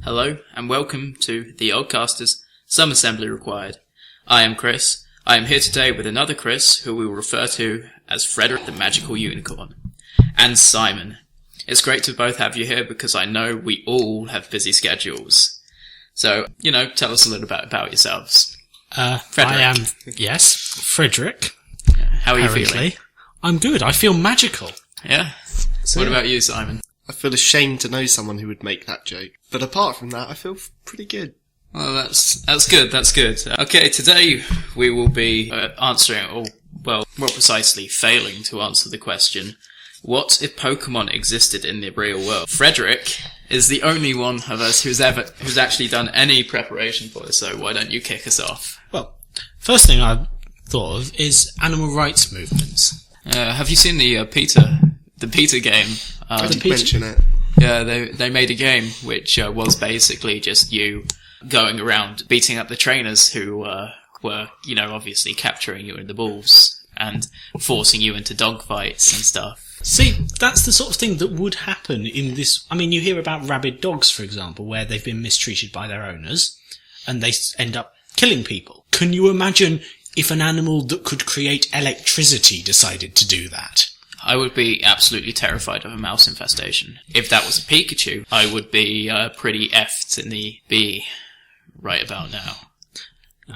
Hello, and welcome to the Oddcasters, Some Assembly Required. I am Chris. I am here today with another Chris, who we will refer to as Frederick the Magical Unicorn, and Simon. It's great to both have you here because I know we all have busy schedules. So, tell us a little bit about yourselves. Frederick. I am, yes, Frederick. How are you feeling? I'm good. I feel magical. Yeah? What about you, Simon? I feel ashamed to know someone who would make that joke. But apart from that, I feel pretty good. Well, that's good. Okay, today we will be answering, more precisely, failing to answer the question, what if Pokemon existed in the real world? Frederick is the only one of us who's actually done any preparation for this, so why don't you kick us off? Well, first thing I thought of is animal rights movements. Have you seen the PETA game? I didn't mention it. Yeah, they made a game which was basically just you going around beating up the trainers who were, obviously capturing you in the balls and forcing you into dogfights and stuff. See, that's the sort of thing that would happen in this. I mean, you hear about rabid dogs, for example, where they've been mistreated by their owners and they end up killing people. Can you imagine if an animal that could create electricity decided to do that? I would be absolutely terrified of a mouse infestation. If that was a Pikachu, I would be pretty effed in the B right about now.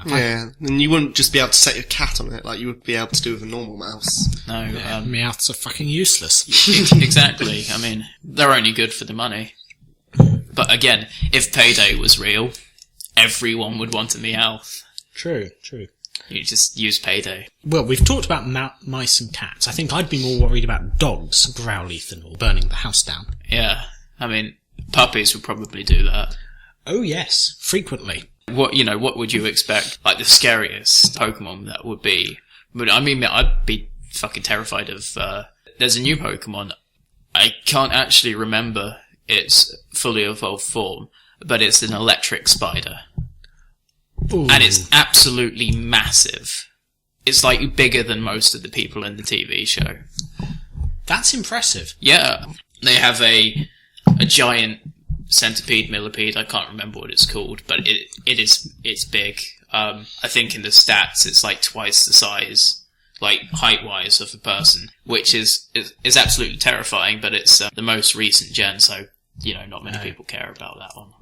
Yeah, and you wouldn't just be able to set your cat on it like you would be able to do with a normal mouse. No, Meowths are fucking useless. Exactly. I mean, they're only good for the money. But again, if Payday was real, everyone would want a Meowth. True. You just use Payday. Well, we've talked about mice and cats. I think I'd be more worried about dogs, growl Ethan, or burning the house down. Yeah, I mean, puppies would probably do that. Oh yes, frequently. What would you expect? Like the scariest Pokemon that would be? But I mean, I'd be fucking terrified of. There's a new Pokemon. I can't actually remember its fully evolved form, but it's an electric spider. Ooh. And it's absolutely massive. It's like bigger than most of the people in the TV show. That's impressive. Yeah. They have a giant centipede, millipede, I can't remember what it's called, but it's big. I think in the stats it's like twice the size, like height-wise, of a person, which is absolutely terrifying, but it's the most recent gen, so, not many people care about that one.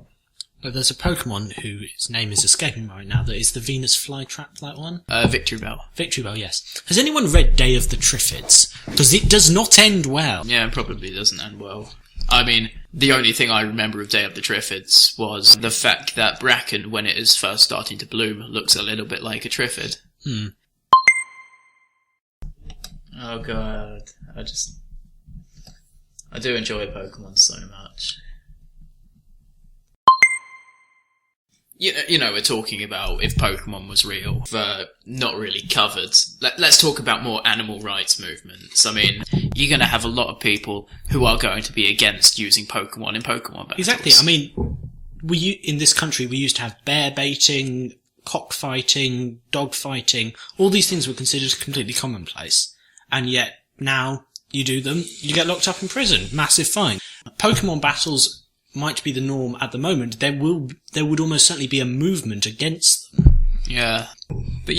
But there's a Pokemon whose name is escaping me right now that is the Venus flytrap, that one? Victreebel. Victreebel, yes. Has anyone read Day of the Triffids? Because it does not end well. Yeah, it probably doesn't end well. I mean, the only thing I remember of Day of the Triffids was the fact that Bracken, when it is first starting to bloom, looks a little bit like a Triffid. Oh god, I do enjoy Pokemon so much. We're talking about if Pokemon was real, not really covered. Let's talk about more animal rights movements. I mean, you're going to have a lot of people who are going to be against using Pokemon in Pokemon battles. Exactly. I mean, in this country, we used to have bear baiting, cockfighting, dog fighting. All these things were considered completely commonplace. And yet, now you do them, you get locked up in prison. Massive fine. Pokemon battles might be the norm at the moment. There would almost certainly be a movement against them. Yeah. But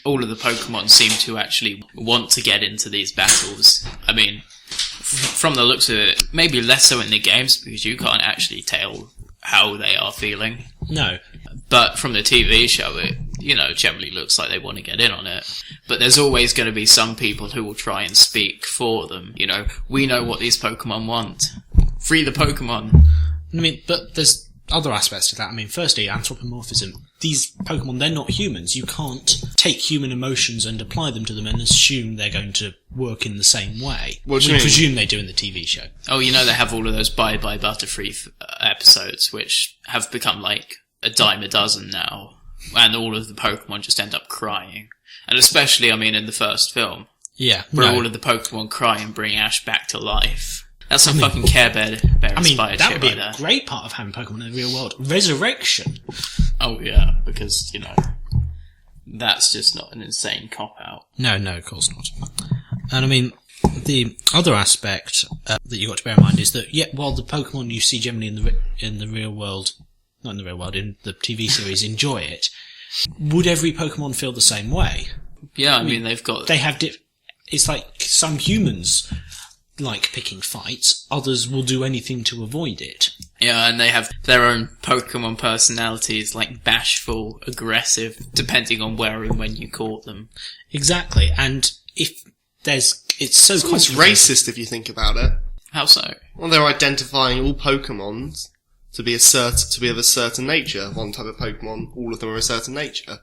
all of the Pokemon seem to actually want to get into these battles. I mean, from the looks of it, maybe less so in the games because you can't actually tell how they are feeling. No. But from the TV show, it, generally looks like they want to get in on it. But there's always going to be some people who will try and speak for them. We know what these Pokemon want. Free the Pokemon. I mean, but there's other aspects to that. I mean, firstly, anthropomorphism. These Pokemon, they're not humans. You can't take human emotions and apply them to them and assume they're going to work in the same way. What do you mean? Presume they do in the TV show. Oh, they have all of those Bye Bye Butterfree episodes, which have become like a dime a dozen now. And all of the Pokemon just end up crying. And especially, in the first film. Yeah. Where all of the Pokemon cry and bring Ash back to life. That's some fucking Care Bear inspired that shit would be right there. a great part of having Pokemon in the real world. Resurrection. Oh yeah, because, that's just not an insane cop-out. No, of course not. And the other aspect that you've got to bear in mind is that, while the Pokemon you see generally in the real world not in the real world, in the TV series, enjoy it, would every Pokemon feel the same way? Yeah, I mean they've got... They have it's like some humans like picking fights, others will do anything to avoid it. Yeah, and they have their own Pokemon personalities, like bashful, aggressive, depending on where and when you caught them. Exactly, and if it's so It's complicated. racist if you think about it. How so? Well, they're identifying all Pokemons to be of a certain nature. One type of Pokemon, all of them are a certain nature.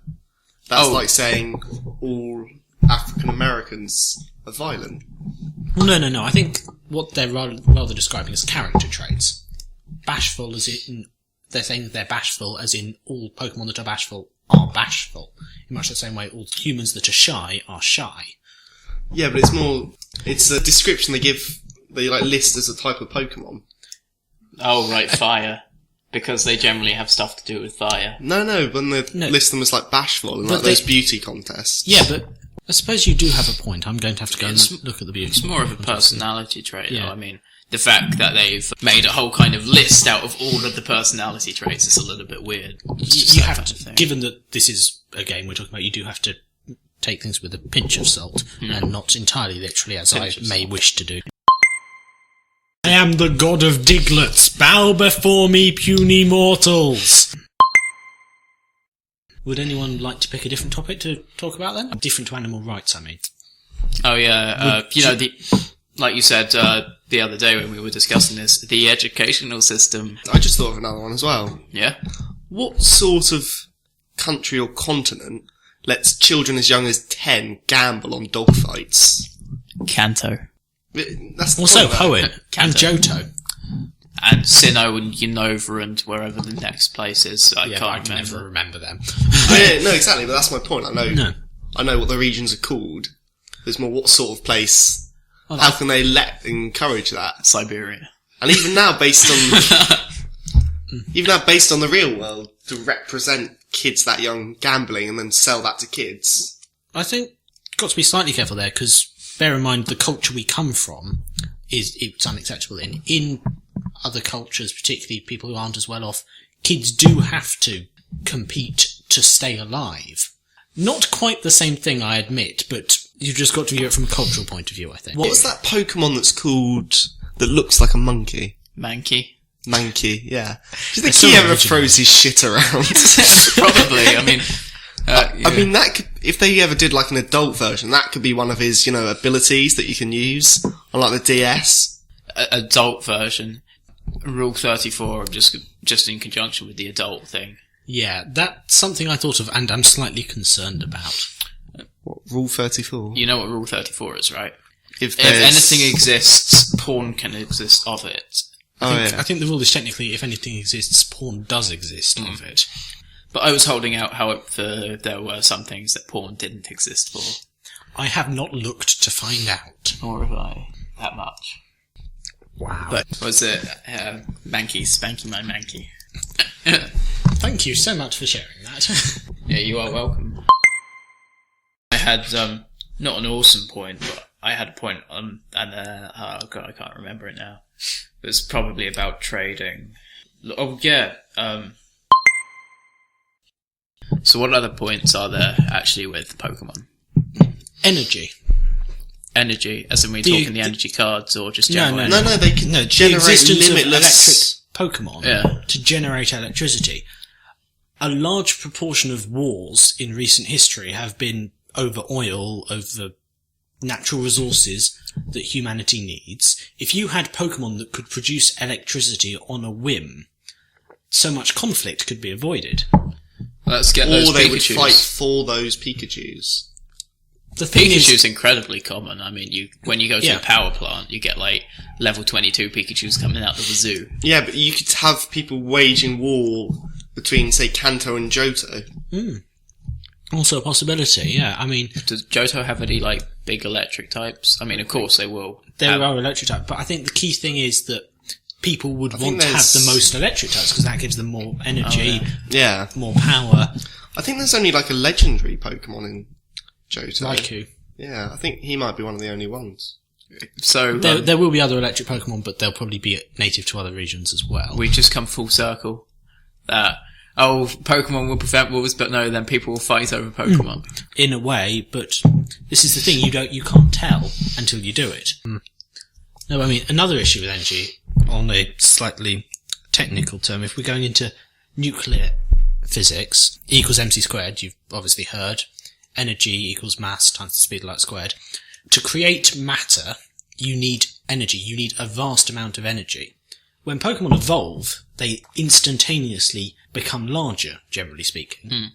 That's like saying all African Americans are violent. Well, no. I think what they're rather describing as character traits. Bashful as in... They're saying they're bashful as in all Pokemon that are bashful. In much the same way all humans that are shy are shy. Yeah, but it's a description they list as a type of Pokemon. Oh, right, fire. Because they generally have stuff to do with fire. No, when they list them as like bashful and like those beauty contests. Yeah, but I suppose you do have a point. I'm going to have to go and look at the beauty. It's more of a personality trait, Yeah. though. I mean, the fact that they've made a whole kind of list out of all of the personality traits is a little bit weird. You have to, given that this is a game we're talking about, you do have to take things with a pinch of salt, and not entirely literally, as I may wish to do. I am the god of Diglets. Bow before me, puny mortals. Would anyone like to pick a different topic to talk about then? Different to animal rights, I mean. Oh yeah, like you said the other day when we were discussing this, the educational system. I just thought of another one as well. Yeah? What sort of country or continent lets children as young as 10 gamble on dogfights? Kanto. That's the Also, point about it. Hoenn and Johto. And Sinnoh and Unova and wherever the next place is. I I can't can remember. never remember them. Yeah, no, exactly, but that's my point. No. I know what the regions are called. There's more what sort of place. Well, How can they encourage that? Siberia. And even now, based on the real world, to represent kids that young gambling and then sell that to kids. I think got to be slightly careful there, because bear in mind the culture we come from it's unacceptable in other cultures, particularly people who aren't as well off. Kids do have to compete to stay alive. Not quite the same thing, I admit, but you've just got to view it from a cultural point of view, I think. What was that Pokemon that's called, that looks like a monkey? Mankey. Mankey, yeah. Do you think It's so he ever original. throws his shit around? Probably, I mean... I mean, that could, if they ever did like an adult version, that could be one of his, abilities that you can use on like the DS. Adult version. Rule 34, just in conjunction with the adult thing. Yeah, that's something I thought of and I'm slightly concerned about. What, Rule 34? You know what Rule 34 is, right? If If anything exists, porn can exist of it. I think the rule is technically, if anything exists, porn does exist of it. But I was holding out however there were some things that porn didn't exist for. I have not looked to find out. Nor have I that much. Wow. But was it Mankey, Spanky My Mankey? Thank you so much for sharing that. Yeah, you are welcome. I had not an awesome point, but I had a point on, and oh god, I can't remember it now. It was probably about trading. Oh yeah. So what other points are there actually with Pokemon? Energy. Energy, as in we The- talking the energy cards or just No, general? no, No, they can No, the generate existence limitless. of electric Pokemon Yeah. to generate electricity. A large proportion of wars in recent history have been over oil, over natural resources that humanity needs. If you had Pokemon that could produce electricity on a whim, so much conflict could be avoided. Let's get those Or they would Pikachus. fight for those Pikachus. The thing Pikachu's is, incredibly common. I mean, when you go to Yeah. a power plant, you get like level 22 Pikachus coming out of the zoo. Yeah, but you could have people waging war between, say, Kanto and Johto. also a possibility, yeah. I mean, Does Johto have any like big electric types? I mean, of course they will. there are electric types, but I think the key thing is that people would think want to have there's- the most electric types because that gives them more energy, Yeah. more power. I think there's only like a legendary Pokemon in Johto. Raikou. Yeah, I think he might be one of the only ones. So There will be other electric Pokemon, but they'll probably be native to other regions as well. we've just come full circle. that, oh, Pokemon will prevent wars, but no, then people will fight over Pokemon. In a way, but this is the thing, you can't tell until you do it. No, I mean, another issue with energy, on a slightly technical term, if we're going into nuclear physics, E equals mc squared, you've obviously heard. Energy equals mass times the speed of light squared. To create matter, you need energy. You need a vast amount of energy. When Pokemon evolve, they instantaneously become larger, generally speaking.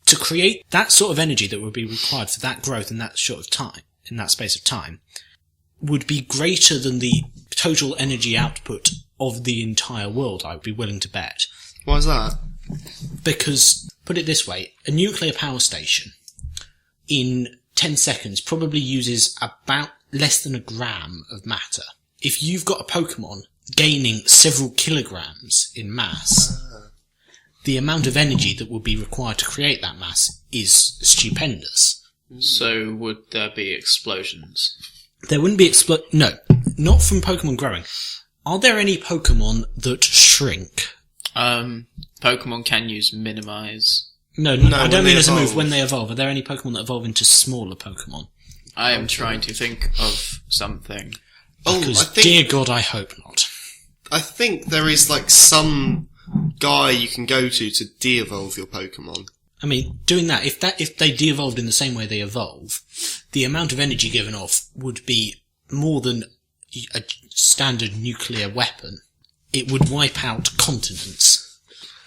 To create that sort of energy that would be required for that growth in that short of time, in that space of time, would be greater than the total energy output of the entire world, I would be willing to bet. Why is that? Because, put it this way, a nuclear power station in 10 seconds probably uses about less than a gram of matter. If you've got a Pokemon gaining several kilograms in mass, the amount of energy that would be required to create that mass is stupendous. So would there be explosions? There wouldn't be no, not from Pokemon growing. Are there any Pokemon that shrink? Pokemon can use minimize. No, I don't mean as a move. When they evolve, are there any Pokemon that evolve into smaller Pokemon? I am trying to think of something. Because, dear God, I hope not. I think there is like some guy you can go to de-evolve your Pokemon. I mean, doing that, if they de-evolved in the same way they evolve, the amount of energy given off would be more than a standard nuclear weapon. It would wipe out continents.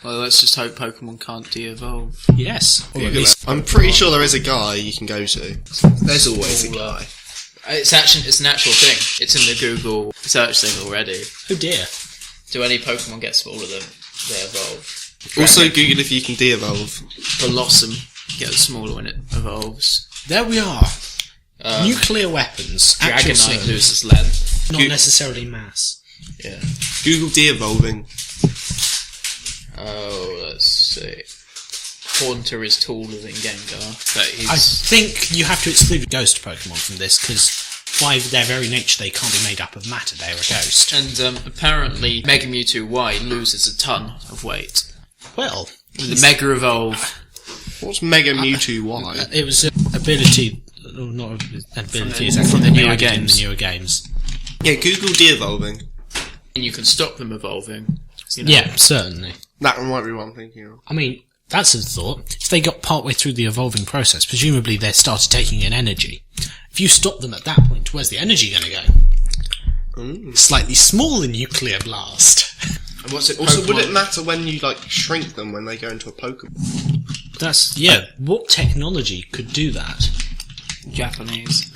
Well, let's just hope Pokemon can't de-evolve. Yes. Or at least I'm pretty sure there is a guy you can go to. There's always a guy. It's an actual thing. It's in the Google search thing already. Oh dear. Do any Pokemon get smaller than they evolve? Also Google if you can de-evolve. Blossom gets smaller when it evolves. There we are. Nuclear weapons. Dragonite loses length. Not necessarily mass. Yeah. Google de-evolving. Oh, let's see. Haunter is taller than Gengar. But I think you have to exclude ghost Pokemon from this, because by their very nature they can't be made up of matter, they're a ghost. And apparently Mega Mewtwo Y loses a ton of weight. Well, With the Mega Evolve. What's Mega Mewtwo Y? it was an ability, not an ability, it's from the newer in games. the newer games. Yeah, Google de-evolving. And you can stop them evolving. You know? Yeah, certainly. That might be what I'm thinking of. I mean, that's a thought. If they got partway through the evolving process, presumably they started taking in energy. If you stop them at that point, where's the energy going to go? Slightly smaller nuclear blast. And what's it? Also, would it matter when you shrink them when they go into a Pokemon? What technology could do that? Japanese.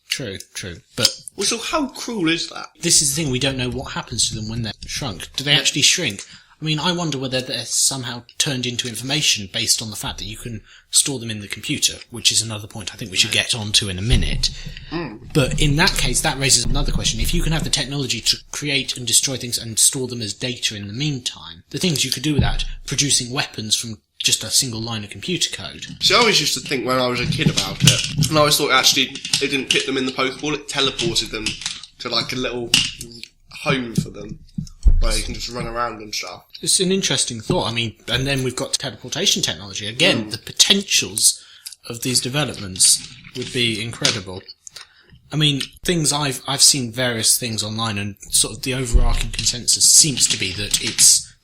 True. But Also, how cruel is that? this is the thing, we don't know what happens to them when they're shrunk. Do they actually shrink? I mean, I wonder whether they're somehow turned into information based on the fact that you can store them in the computer, which is another point I think we should get onto in a minute. But in that case, that raises another question. If you can have the technology to create and destroy things and store them as data in the meantime, the things you could do with that, producing weapons from just a single line of computer code. See, I always used to think when I was a kid about it, and I always thought actually it didn't put them in the Pokeball, it teleported them to a little home for them, where you can just run around and stuff. It's an interesting thought. I mean, and then we've got teleportation technology. Again, the potentials of these developments would be incredible. I mean, things I've seen various things online, and sort of the overarching consensus seems to be that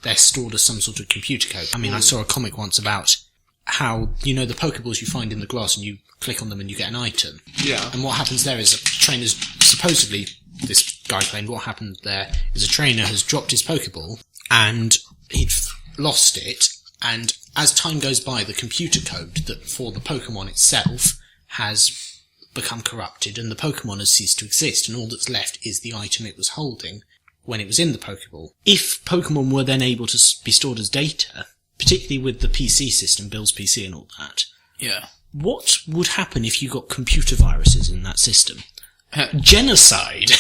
they're stored as some sort of computer code. I mean, I saw a comic once about how, the Pokeballs you find in the grass and you click on them and you get an item. Yeah. And what happens there is a trainer's, supposedly, this guy claimed what happened there is a trainer has dropped his Pokeball and he'd lost it, and as time goes by, the computer code that for the Pokemon itself has become corrupted and the Pokemon has ceased to exist, and all that's left is the item it was holding when it was in the Pokeball. If Pokemon were then able to be stored as data, particularly with the PC system, Bill's PC and all that, Yeah. what would happen if you got computer viruses in that system? Genocide!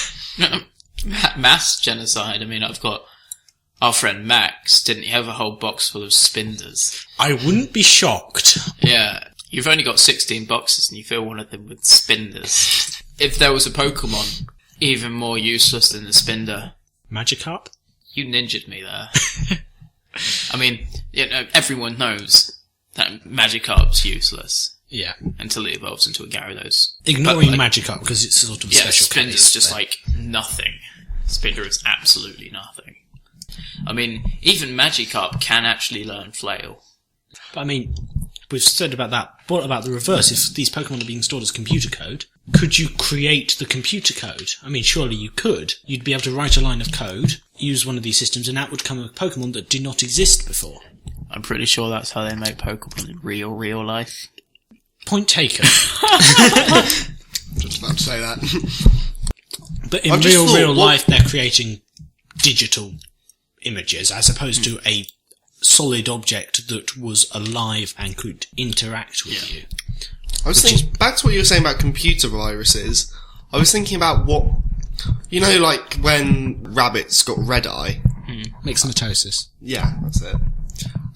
Mass genocide. I mean, I've got our friend Max. Didn't he have a whole box full of spinders? I wouldn't be shocked. Yeah. You've only got 16 boxes and you fill one of them with spinders. If there was a Pokemon even more useless than the Spinder, Magikarp? you ninja'd me there. I mean, everyone knows that Magikarp's useless Yeah. until it evolves into a Gyarados. Ignoring But, Magikarp because it's sort of a Yeah, special Spinder's case. just but- like nothing. Spinda is absolutely nothing. I mean, even Magikarp can actually learn Flail. But I mean, we've said about that. What about the reverse? If these Pokemon are being stored as computer code, could you create the computer code? I mean, surely you could. You'd be able to write a line of code, use one of these systems, and out would come a Pokemon that did not exist before. I'm pretty sure that's how they make Pokemon in real life. Point taken. Just about to say that. But in I've just thought, real what- life, they're creating digital images as opposed to a solid object that was alive and could interact with you. I was thinking, back to what you were saying about computer viruses, I was thinking about what, like when rabbits got red eye. Myxomatosis. Yeah, that's it.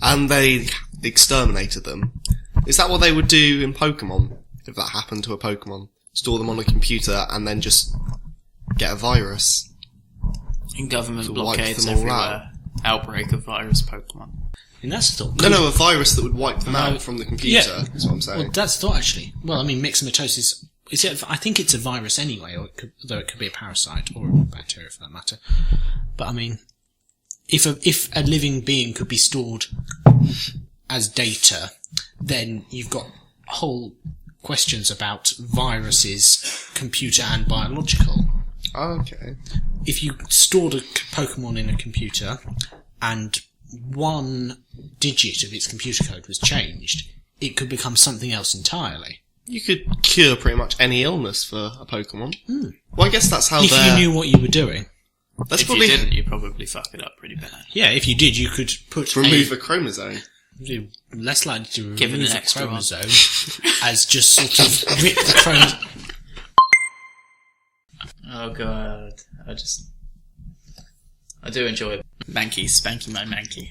And they exterminated them. Is that what they would do in Pokemon? If that happened to a Pokemon? Store them on a computer and then just get a virus? In government To wipe blockades them all everywhere. Outbreak of virus Pokemon. And that's the thought. No, a virus that would wipe them No. out from the computer, Yeah. is what I'm saying. Well, that's the thought, actually. Well, I mean, myxomatosis, I think it's a virus anyway, though it could be a parasite, or a bacteria for that matter. But I mean, if a living being could be stored as data, then you've got whole questions about viruses, computer and biological. Okay. If you stored a Pokemon in a computer and one digit of its computer code was changed, it could become something else entirely. You could cure pretty much any illness for a Pokemon. Well, I guess that's how If you they're... knew what you were doing. That's If probably... you didn't, you'd probably fuck it up pretty bad. Yeah, if you did, you could put remove a chromosome. you're less likely to Give it remove an a extra one. chromosome as just sort of rip the chromosome. Oh god, I do enjoy Mankey, spanking my Mankey.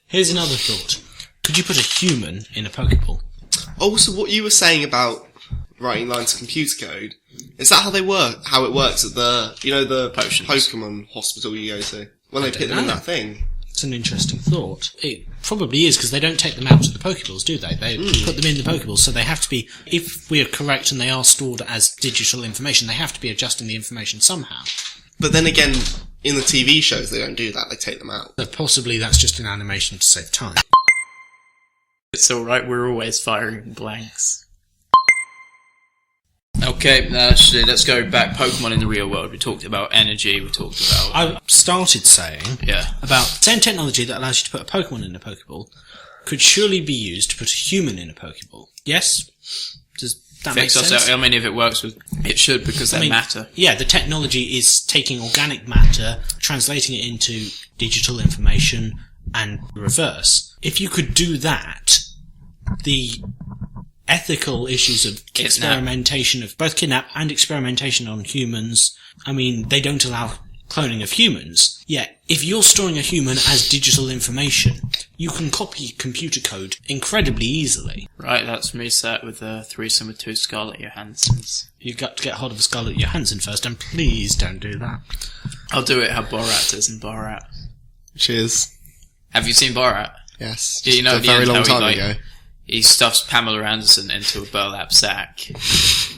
Here's another thought. Could you put a human in a Pokeball? Also, what you were saying about writing lines of computer code, is that how they work? How it works at the, the Potions. Pokemon hospital you go to? When they put them in know. that thing? It's an interesting thought. It probably is, because they don't take them out of the Pokeballs, do they? They put them in the Pokeballs, so they have to be, if we are correct and they are stored as digital information, they have to be adjusting the information somehow. But then again, in the TV shows, they don't do that. They take them out. So possibly that's just an animation to save time. It's alright, we're always firing blanks. Okay, actually, let's go back. Pokemon in the real world. We talked about energy, we talked about... I started saying Yeah. about same technology that allows you to put a Pokemon in a Pokeball could surely be used to put a human in a Pokeball. Yes? Does that make Fix us sense? out. I mean, if it works with... It should, because they matter. Yeah, the technology is taking organic matter, translating it into digital information, and reverse. If you could do that, the ethical issues of experimentation of both kidnap and experimentation on humans, I mean, they don't allow cloning of humans. Yet, if you're storing a human as digital information, you can copy computer code incredibly easily. Right, that's me set with a threesome with two Scarlet Johanssons. You've got to get hold of a Scarlett Johansson first, and please don't do that. I'll do it how Borat does in Borat. Cheers. Have you seen Borat? Yes. Do you know a at the very end long how time he, ago. He stuffs Pamela Anderson into a burlap sack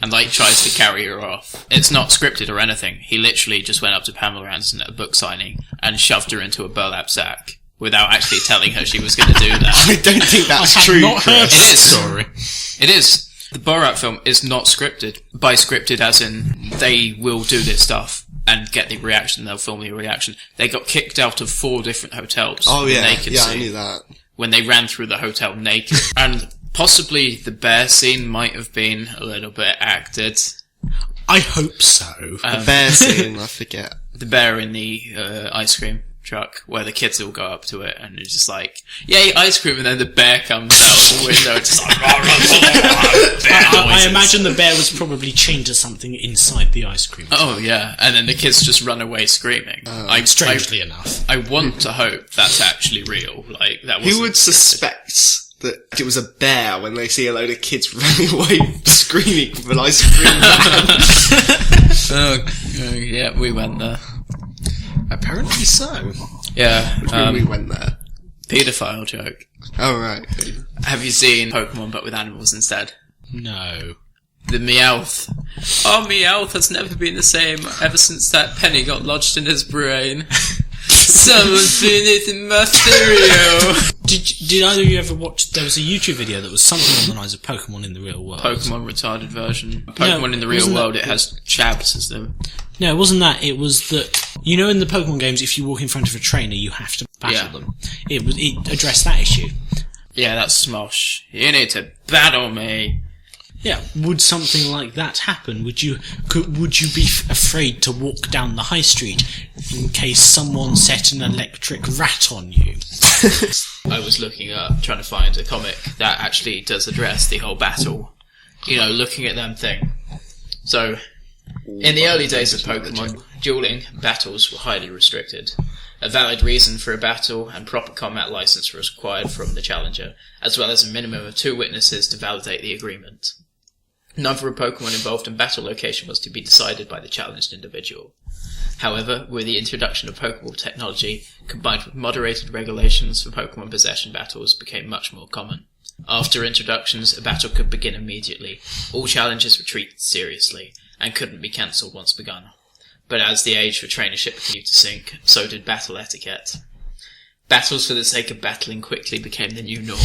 and tries to carry her off. It's not scripted or anything. He literally just went up to Pamela Anderson at a book signing and shoved her into a burlap sack without actually telling her she was going to do that. I don't think that's I have true, not heard Chris. It is. story. It is. The Borat film is not scripted. By scripted as in they will do this stuff and get the reaction, they'll film the reaction. They got kicked out of 4 different hotels. Oh yeah, naked yeah, I scene. knew that. When they ran through the hotel naked. And possibly the bear scene might have been a little bit acted. I hope so. The bear scene, I forget. The bear in the ice cream truck, where the kids all go up to it and it's just like, yay, ice cream, and then the bear comes out the window, it's just like, I imagine the bear was probably chained to something inside the ice cream. oh yeah, and then the kids just run away screaming. Strangely enough. I want to hope that's actually real. Like that. Who would suspect that it was a bear when they see a load of kids running away screaming from an ice cream van? Yeah, we went there. Apparently so. Yeah, We went there. paedophile joke. Oh, right. Have you seen Pokemon but with animals instead? No. The Meowth. Oh, Meowth has never been the same ever since that penny got lodged in his brain. Someone's been eating my stereo. Did either of you ever watch? There was a YouTube video that was something on the lines of Pokemon in the real world. Pokemon retarded version. Pokemon in the real wasn't world, that- it has Shabs as them. No, it wasn't that. It was that, you know, in the Pokemon games, if you walk in front of a trainer, you have to battle Yeah. them. It addressed that issue. Yeah, that's Smosh. You need to battle me. Yeah, would something like that happen? Would you be afraid to walk down the high street in case someone set an electric rat on you? I was looking up, trying to find a comic that actually does address the whole battle. You know, looking at them thing. So, in the early days of Pokemon, dueling battles were highly restricted. A valid reason for a battle and proper combat license was required from the challenger, as well as a minimum of 2 witnesses to validate the agreement. Number of Pokemon involved in battle location was to be decided by the challenged individual. However, with the introduction of Pokeball technology, combined with moderated regulations for Pokemon possession battles, became much more common. After introductions, a battle could begin immediately. All challenges were treated seriously, and couldn't be cancelled once begun. But as the age for trainership continued to sink, so did battle etiquette. Battles for the sake of battling quickly became the new norm.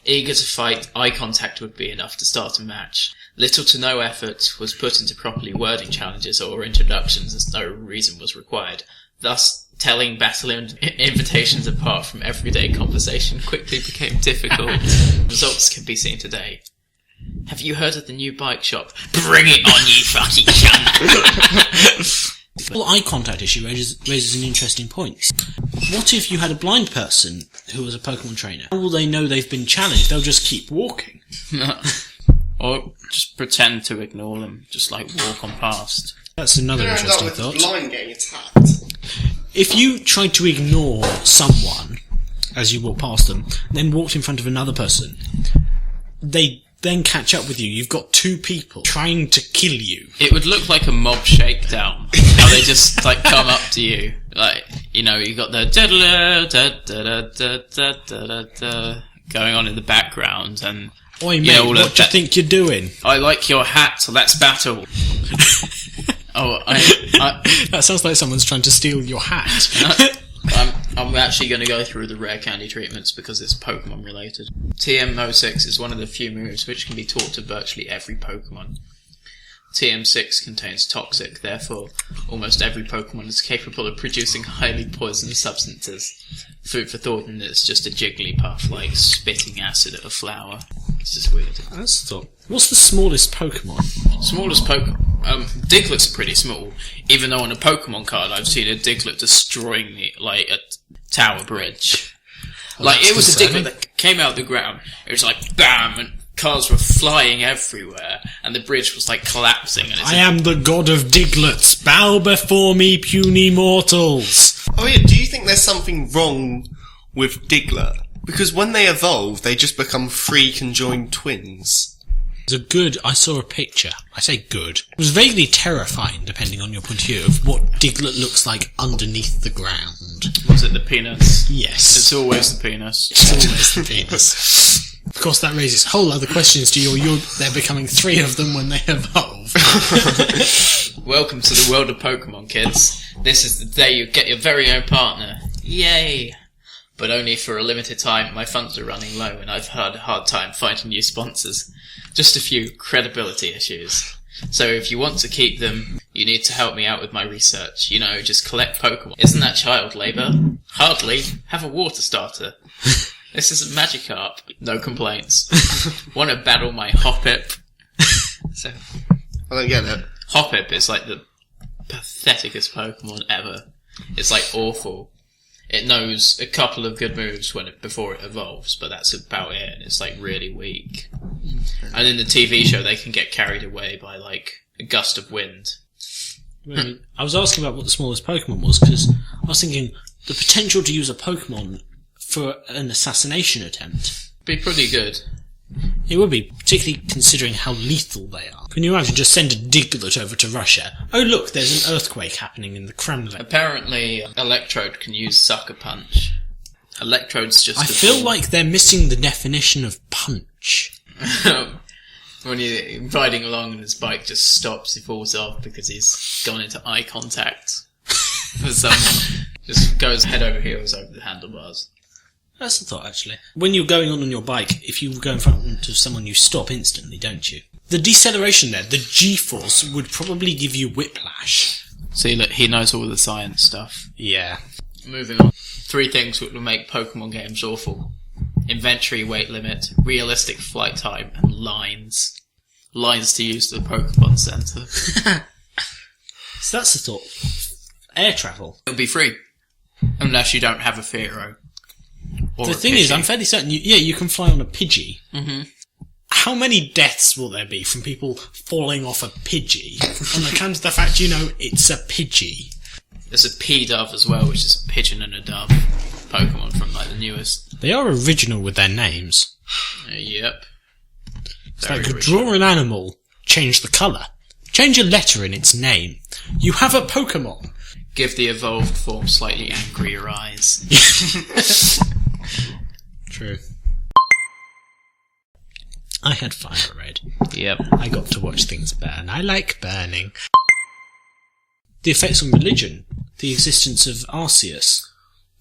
Eager to fight, eye contact would be enough to start a match. Little to no effort was put into properly wording challenges or introductions as no reason was required. Thus, telling battle invitations apart from everyday conversation quickly became difficult. Results can be seen today. Have you heard of the new bike shop? Bring it on, you fucking cunt! The whole eye contact issue raises an interesting point. What if you had a blind person who was a Pokemon trainer? How will they know they've been challenged? They'll just keep walking. Or just pretend to ignore them, just like walk on past. That's another You're gonna end interesting up with thought. the blind getting attacked. If you tried to ignore someone as you walk past them, then walked in front of another person, they then catch up with you. You've got 2 people trying to kill you. It would look like a mob shakedown. How they just like come up to you, like, you know, you got the going on in the background, and Oi, mate, yeah, all of what do you that- think you're doing? I like your hat, so let's battle. That sounds like someone's trying to steal your hat. I'm actually going to go through the rare candy treatments because it's Pokemon related. TM06 is one of the few moves which can be taught to virtually every Pokemon. TM6 contains toxic, therefore almost every Pokemon is capable of producing highly poisonous substances. Food for thought, and it's just a Jigglypuff like spitting acid at a flower. It's just weird. That's thought. What's the smallest Pokemon? Smallest Pokemon. Diglets are pretty small. Even though on a Pokemon card I've seen a Diglett destroying a tower bridge. Like, that's it was concerning. a Diglett that came out of the ground. It was like BAM! And cars were flying everywhere. And the bridge was like collapsing. And it's I am the god of Diglets. Bow before me, puny mortals. Oh yeah, do you think there's something wrong with Diglett? Because when they evolve, they just become 3 conjoined twins. I saw a picture. I say good. It was vaguely terrifying, depending on your point of view, of what Diglett looks like underneath the ground. Was it the penis? Yes. It's always the penis. It's always the penis. Of course, that raises whole other questions to you. They're becoming 3 of them when they evolve. Welcome to the world of Pokemon, kids. This is the day you get your very own partner. Yay! But only for a limited time. My funds are running low and I've had a hard time finding new sponsors. Just a few credibility issues. So if you want to keep them, you need to help me out with my research. You know, just collect Pokemon. Isn't that child labour? Hardly. Have a water starter. This is a Magikarp. No complaints. Want to battle my Hoppip? So, I don't get it. Hoppip is like the patheticest Pokemon ever. It's like awful. It knows a couple of good moves before it evolves, but that's about it, and it's like really weak. And in the TV show, they can get carried away by like a gust of wind. I was asking about what the smallest Pokemon was, because I was thinking the potential to use a Pokemon for an assassination attempt. Be pretty good. It would be, particularly considering how lethal they are. Can you imagine just send a Diglett over to Russia? Oh look, there's an earthquake happening in the Kremlin. Apparently, Electrode can use Sucker Punch. Electrode's just I a feel tool. like they're missing the definition of punch. When you're riding along and his bike just stops, he falls off because he's gone into eye contact with someone. Just goes head over heels over the handlebars. That's the thought, actually. When you're going on your bike, if you go in front of someone, you stop instantly, don't you? The deceleration there, the G-force, would probably give you whiplash. See, look, he knows all the science stuff. Yeah. Moving on. 3 things that will make Pokemon games awful. Inventory weight limit, realistic flight time, and lines. Lines to use to the Pokemon Center. So that's the thought. Air travel. It'll be free. Unless you don't have a Fearow. Or The a thing is, Pidgey. I'm fairly certain, you can fly on a Pidgey. Mm-hmm. How many deaths will there be from people falling off a Pidgey on account of the fact it's a Pidgey? There's a P-Dove as well, which is a pigeon and a dove Pokemon from like the newest. They are original with their names. Yep. It's Very like, original. draw an animal, change the colour. Change a letter in its name. You have a Pokemon. Give the evolved form slightly angrier eyes. True. I had Fire Red. Yep. I got to watch things burn. I like burning. The effects on religion. The existence of Arceus,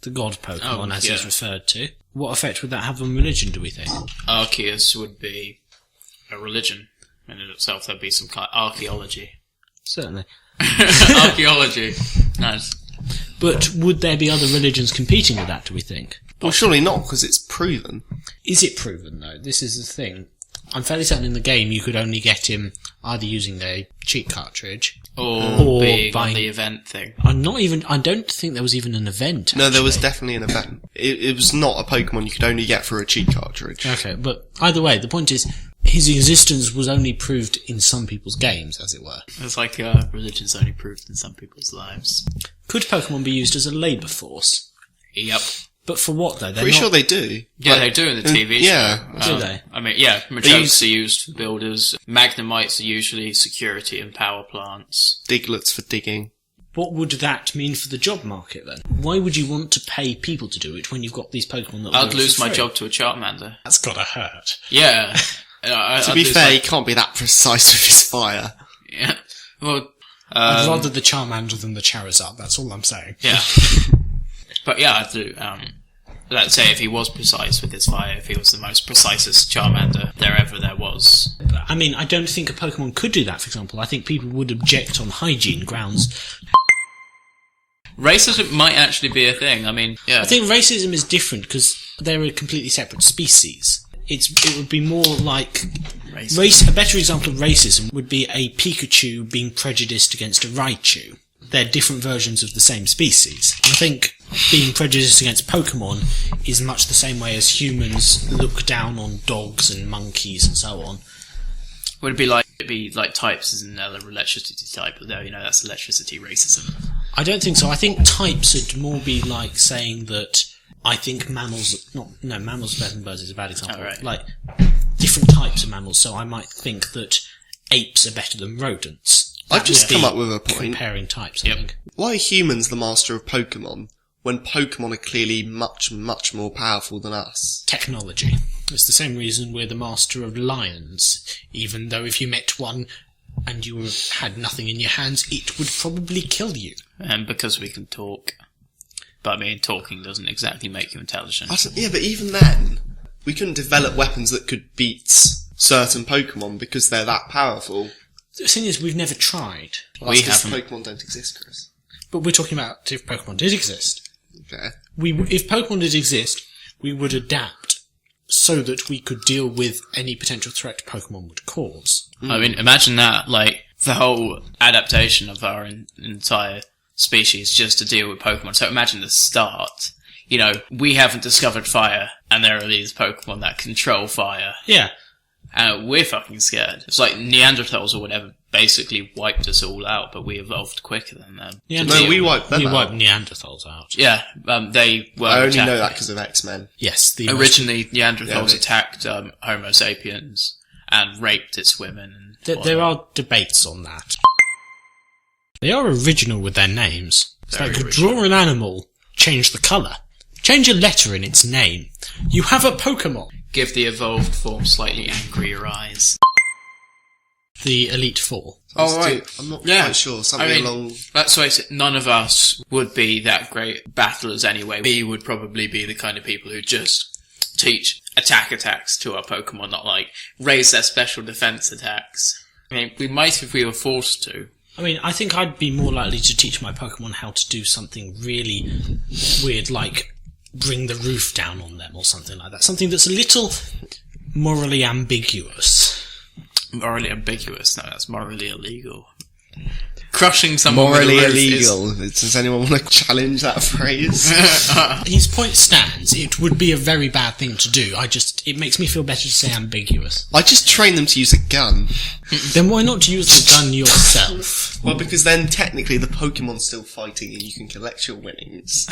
the god Pokemon as he's yeah. referred to. What effect would that have on religion, do we think? Arceus would be a religion in and of itself. There'd be some kind of archaeology. Certainly. Archaeology. Nice. But would there be other religions competing with that, do we think? Well, surely not, because it's proven. Is it proven, though? This is the thing. I'm fairly certain in the game you could only get him either using a cheat cartridge Or being buying- on the event thing. I don't think there was even an event. No, there was actually. definitely an event. It was not a Pokemon you could only get for a cheat cartridge. Okay, but either way, the point is, his existence was only proved in some people's games, as it were. It's like religion's only proved in some people's lives. Could Pokemon be used as a labour force? Yep. But for what, though? They're Pretty not... sure they do. Yeah, Like, they do in the TV show. yeah. Do they? I mean, yeah, They Machotes use- are used for builders. Magnemites are usually security and power plants. Diglets for digging. What would that mean for the job market, then? Why would you want to pay people to do it when you've got these Pokemon that will I'd do it lose for my free? job to a Charmander. That's gotta hurt. Yeah. To be fair, he can't be that precise with his fire. Yeah. Well, I'd rather the Charmander than the Charizard, that's all I'm saying. yeah. But yeah, I'd do, let's say if he was precise with his fire, if he was the most precisest Charmander there was. I mean, I don't think a Pokemon could do that, for example. I think people would object on hygiene grounds. Racism might actually be a thing. I mean, yeah. I think racism is different because they're a completely separate species. It would be more like a better example of racism would be a Pikachu being prejudiced against a Raichu. They're different versions of the same species. I think being prejudiced against Pokemon is much the same way as humans look down on dogs and monkeys and so on. Would it be like types as an electricity type? But no, that's electricity racism. I don't think so. I think types would more be like saying that I think mammals are better than birds is a bad example. Oh, right. Like different types of mammals, so I might think that apes are better than rodents. I've just would come be up with a point. Comparing types, I Yep. think. Why are humans the master of Pokemon when Pokemon are clearly much, much more powerful than us? Technology. It's the same reason we're the master of lions, even though if you met one and you had nothing in your hands, it would probably kill you. And because we can talk. But I mean, talking doesn't exactly make you intelligent. Yeah, but even then, we couldn't develop weapons that could beat certain Pokemon because they're that powerful. The thing is, we've never tried. Well, We that's 'cause haven't. Pokemon don't exist, Chris. But we're talking about if Pokemon did exist. Okay. If Pokemon did exist, we would adapt so that we could deal with any potential threat Pokemon would cause. I mean, imagine that, like, the whole adaptation of our entire species just to deal with Pokemon. So imagine the start. We haven't discovered fire, and there are these Pokemon that control fire. Yeah. And we're fucking scared. It's like Neanderthals or whatever basically wiped us all out, but we evolved quicker than them. Yeah, No, we wiped them We out. wiped Neanderthals out. Yeah, they were. I only know attacked- that because of X-Men. Yes, the Originally, Neanderthals Yeah, attacked Homo sapiens and raped its women. And There are debates on that. They are original with their names. It's Very like original. draw an animal, change the colour, change a letter in its name. You have a Pokemon. Give the evolved form slightly angrier eyes. The Elite Four. Oh, right. I'm not Yeah. quite sure. Something I mean, along... Let's face it, none of us would be that great battlers anyway. We would probably be the kind of people who just teach attack attacks to our Pokemon, not like raise their special defense attacks. I mean, we might if we were forced to. I mean, I think I'd be more likely to teach my Pokemon how to do something really weird, like bring the roof down on them or something like that. Something that's a little morally ambiguous. Morally ambiguous. No, that's morally illegal. Crushing someone Morally with a roof is- illegal. Does anyone want to challenge that phrase? His point stands. It would be a very bad thing to do. It makes me feel better to say ambiguous. I just train them to use a gun. Then why not use the gun yourself? Well, because then technically the Pokemon's still fighting and you can collect your winnings.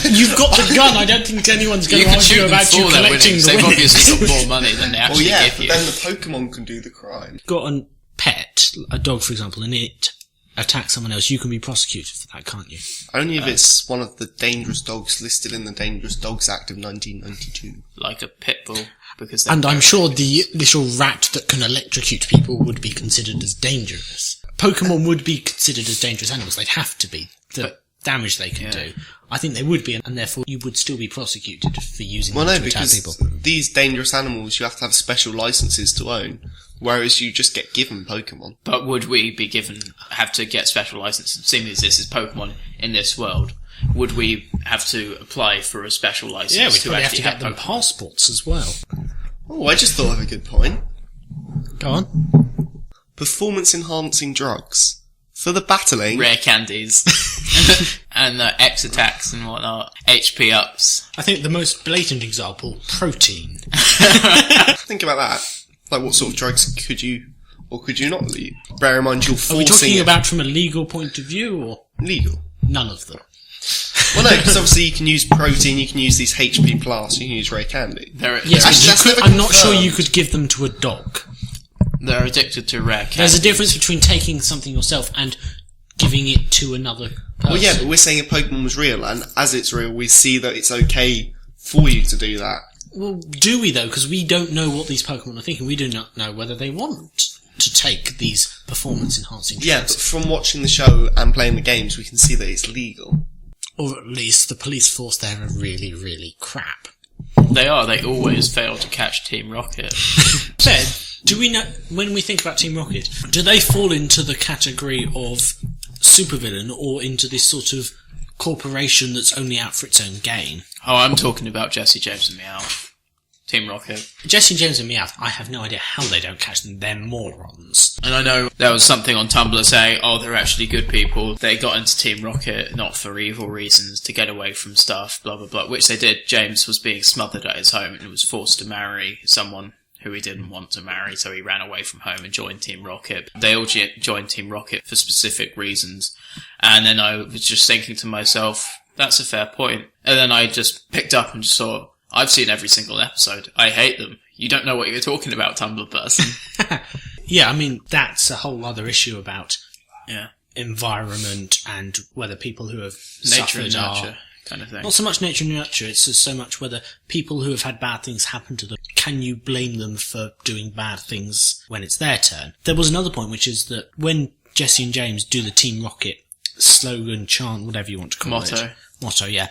You've got the gun. I don't think anyone's going You to can shoot argue them about you for their collecting winnings. the They've winnings. obviously got more money than they Well, actually yeah, give but you. then the Pokemon can do the crime. Got a pet, a dog for example, and it attacks someone else, you can be prosecuted for that, can't you? Only if it's one of the dangerous dogs listed in the Dangerous Dogs Act of 1992. Like a pit bull. Because they're And I'm very sure the little rat that can electrocute people would be considered as dangerous. Pokemon would be considered as dangerous animals. They'd have to be. The damage they can do. I think they would be, and therefore you would still be prosecuted for using Well, them no, to attack because people. these dangerous animals you have to have special licenses to own, whereas you just get given Pokemon. But would we be have to get special licenses? Seeing as this is Pokemon in this world, would we have to apply for a special license Yeah, we'd to probably have actually to get them Pokemon? passports as well. Oh, I just thought of a good point. Go on. Performance-enhancing drugs. For the battling... Rare candies. and X attacks and whatnot. HP ups. I think the most blatant example, protein. Think about that. Like, what sort of drugs could you or could you not use? Bear in mind, you're Are we forcing talking it about from a legal point of view, or legal. none of them? Well, no, because obviously you can use protein, you can use these HP plus, you can use rare candy. They're, Yes, That's- but that's you could, never I'm not sure confirmed. you could give them to a dog. they're addicted to rare candies. There's a difference between taking something yourself and giving it to another person. Well, yeah, but we're saying if Pokemon was real, and as it's real, we see that it's okay for you to do that. Well, do we though? Because we don't know what these Pokemon are thinking. We do not know whether they want to take these performance-enhancing drugs. Yeah, but from watching the show and playing the games, we can see that it's legal. Or at least the police force there are really, really crap. They are. They always fail to catch Team Rocket. Ben, do we know, when we think about Team Rocket, do they fall into the category of supervillain or into this sort of corporation that's only out for its own gain? Oh, I'm talking about Jesse James and Meowth. Team Rocket. Jesse James and Meowth, I have no idea how they don't catch them. They're morons. And I know there was something on Tumblr saying, oh, they're actually good people. They got into Team Rocket not for evil reasons, to get away from stuff, blah, blah, blah, which they did. James was being smothered at his home and was forced to marry someone who he didn't want to marry, so he ran away from home and joined Team Rocket. They all joined Team Rocket for specific reasons. And then I was just thinking to myself, that's a fair point. And then I just picked up and just saw, I've seen every single episode. I hate them. You don't know what you're talking about, Tumblr person. Yeah, I mean, that's a whole other issue about Yeah. environment and whether people who have Nature and suffered are... nurture kind of thing. Not so much nature and nurture, it's just so much whether people who have had bad things happen to them, can you blame them for doing bad things when it's their turn? There was another point, which is that when Jesse and James do the Team Rocket slogan, chant, whatever you want to call it. Motto, yeah.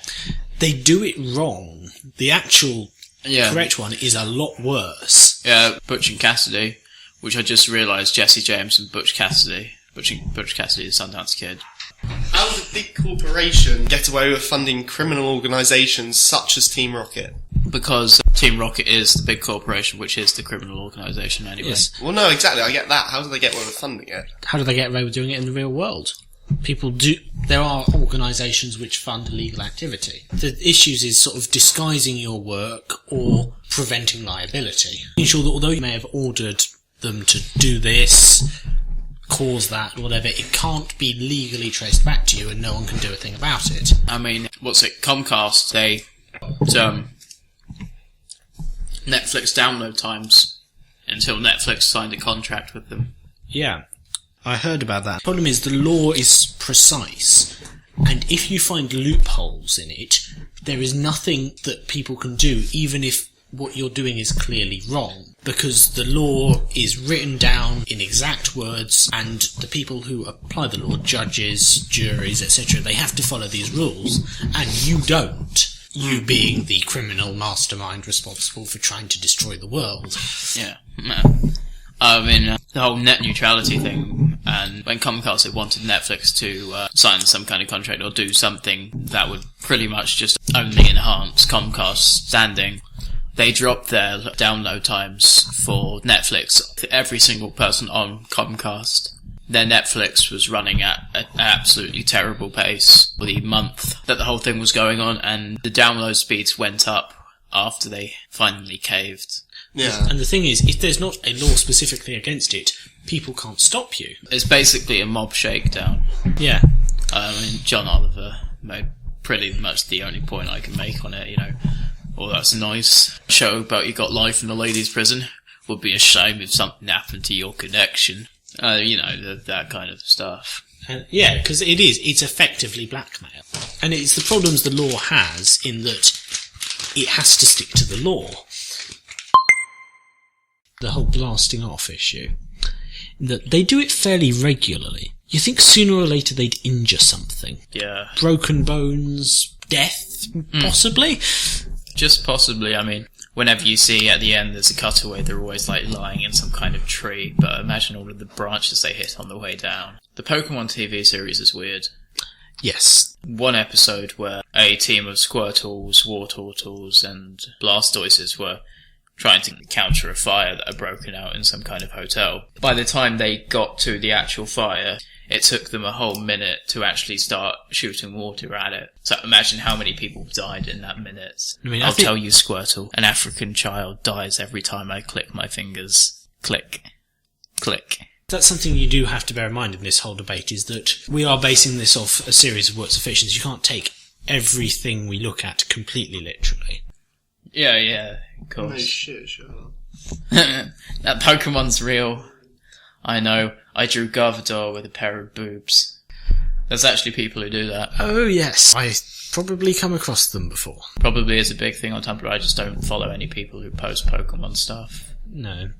They do it wrong. The actual Yeah. correct one is a lot worse. Yeah, Butch and Cassidy, which I just realised Jesse James and Butch Cassidy. Butch Cassidy is Sundance Kid. How did big corporation get away with funding criminal organisations such as Team Rocket? Because Team Rocket is the big corporation, which is the criminal organisation anyway. Yes. Well, no, exactly, I get that. How do they get away with funding it? How do they get away with doing it in the real world? People do. There are organisations which fund illegal activity. The issues is sort of disguising your work or preventing liability. Ensure that although you may have ordered them to do this, caused that, or whatever, it can't be legally traced back to you and no one can do a thing about it. I mean, Comcast, they Netflix download times until Netflix signed a contract with them. Yeah, I heard about that. The problem is the law is precise, and if you find loopholes in it, there is nothing that people can do, even if what you're doing is clearly wrong, because the law is written down in exact words, and the people who apply the law, judges, juries, etc., they have to follow these rules, and you don't. You being the criminal mastermind responsible for trying to destroy the world. Yeah. I mean, the whole net neutrality thing, and when Comcast had wanted Netflix to sign some kind of contract or do something that would pretty much just only enhance Comcast's standing, they dropped their download times for Netflix to every single person on Comcast. Their Netflix was running at an absolutely terrible pace for the month that the whole thing was going on, and the download speeds went up after they finally caved. Yeah. And the thing is, if there's not a law specifically against it, people can't stop you. It's basically a mob shakedown. Yeah. I mean, John Oliver made pretty much the only point I can make on it, you know. Oh, that's a nice show about you got life in a ladies' prison. Would be a shame if something happened to your connection. You know, that kind of stuff. Yeah, because it's effectively blackmail. And it's the problems the law has in that it has to stick to the law. The whole blasting off issue. That they do it fairly regularly. You think sooner or later they'd injure something. Yeah. Broken bones, death, possibly? Just possibly, I mean, whenever you see at the end there's a cutaway, they're always like lying in some kind of tree, but imagine all of the branches they hit on the way down. The Pokemon TV series is weird. Yes. One episode where a team of Squirtles, Wartortles, and Blastoises were trying to counter a fire that had broken out in some kind of hotel. By the time they got to the actual fire, it took them a whole minute to actually start shooting water at it. So imagine how many people died in that minute. I mean, I'll tell you, Squirtle, an African child dies every time I click my fingers. Click. Click. That's something you do have to bear in mind in this whole debate, is that we are basing this off a series of works of fiction. You can't take everything we look at completely literally. Yeah, of course. No shit, shut up. That Pokemon's real. I know. I drew Gardevoir with a pair of boobs. There's actually people who do that. Oh yes, I probably come across them before. Probably is a big thing on Tumblr. I just don't follow any people who post Pokemon stuff. No.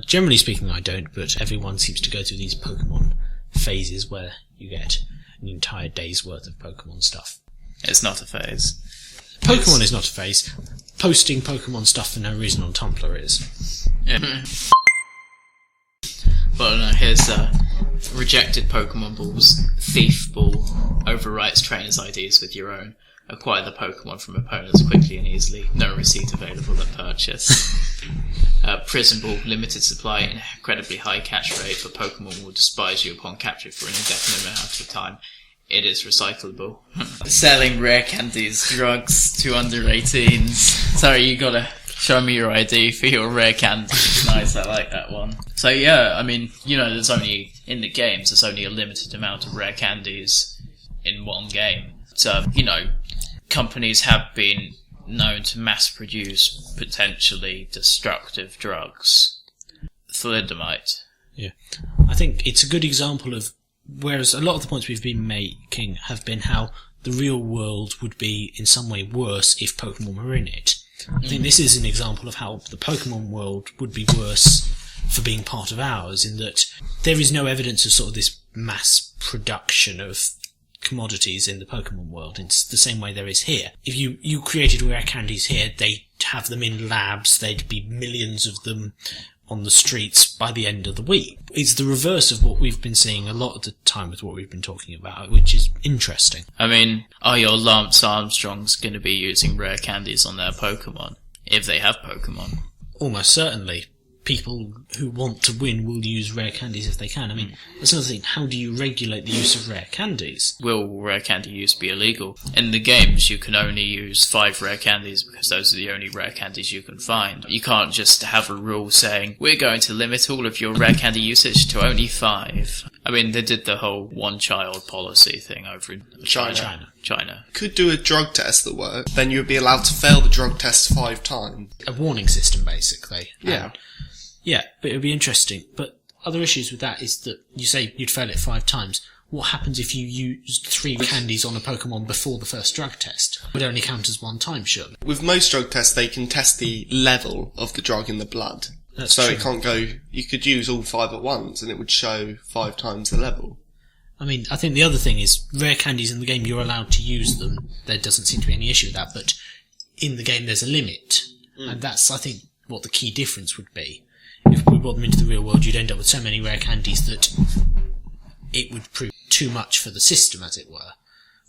Generally speaking, I don't, but everyone seems to go through these Pokemon phases where you get an entire day's worth of Pokemon stuff. It's not a phase. Pokemon is not a phase. Posting Pokemon stuff for no reason on Tumblr is. Yeah. But no, here's rejected Pokemon balls. Thief ball overwrites trainers' IDs with your own. Acquire the Pokemon from opponents quickly and easily. No receipt available at purchase. Prison ball, limited supply, incredibly high catch rate, but Pokemon will despise you upon capture for an indefinite amount of time. It is recyclable. Selling rare candies, drugs to under 18s. Sorry, you gotta show me your ID for your rare candies. Nice, I like that one. So yeah, I mean, you know, in the games, there's only a limited amount of rare candies in one game. So, you know, companies have been known to mass produce potentially destructive drugs. Thalidomide. Yeah. I think it's a good example of, whereas a lot of the points we've been making have been how the real world would be in some way worse if Pokemon were in it. I think this is an example of how the Pokemon world would be worse for being part of ours, in that there is no evidence of sort of this mass production of commodities in the Pokemon world in the same way there is here. If you created rare candies here, they'd have them in labs, there'd be millions of them on the streets by the end of the week. It's the reverse of what we've been seeing a lot of the time with what we've been talking about, which is interesting. I mean, are your Lance Armstrongs going to be using rare candies on their Pokemon? If they have Pokemon. Almost certainly. people who want to win will use rare candies if they can. I mean, that's another thing. How do you regulate the use of rare candies? Will rare candy use be illegal? In the games, you can only use 5 rare candies because those are the only rare candies you can find. You can't just have a rule saying, we're going to limit all of your rare candy usage to only 5. I mean, they did the whole one-child policy thing over in China. Could do a drug test that worked, then you would be allowed to fail the drug test 5 times. A warning system, basically. Yeah. Yeah, but it would be interesting. But other issues with that is that you say you'd fail it 5 times. What happens if you used 3 candies on a Pokemon before the first drug test? It would only count as 1 time, surely. With most drug tests, they can test the level of the drug in the blood. That's so true. it can't go, you could use all 5 at once and it would show 5 times the level. I mean, I think the other thing is, rare candies in the game, you're allowed to use them. There doesn't seem to be any issue with that, but in the game there's a limit. And that's, I think, what the key difference would be. If we brought them into the real world, you'd end up with so many rare candies that it would prove too much for the system, as it were.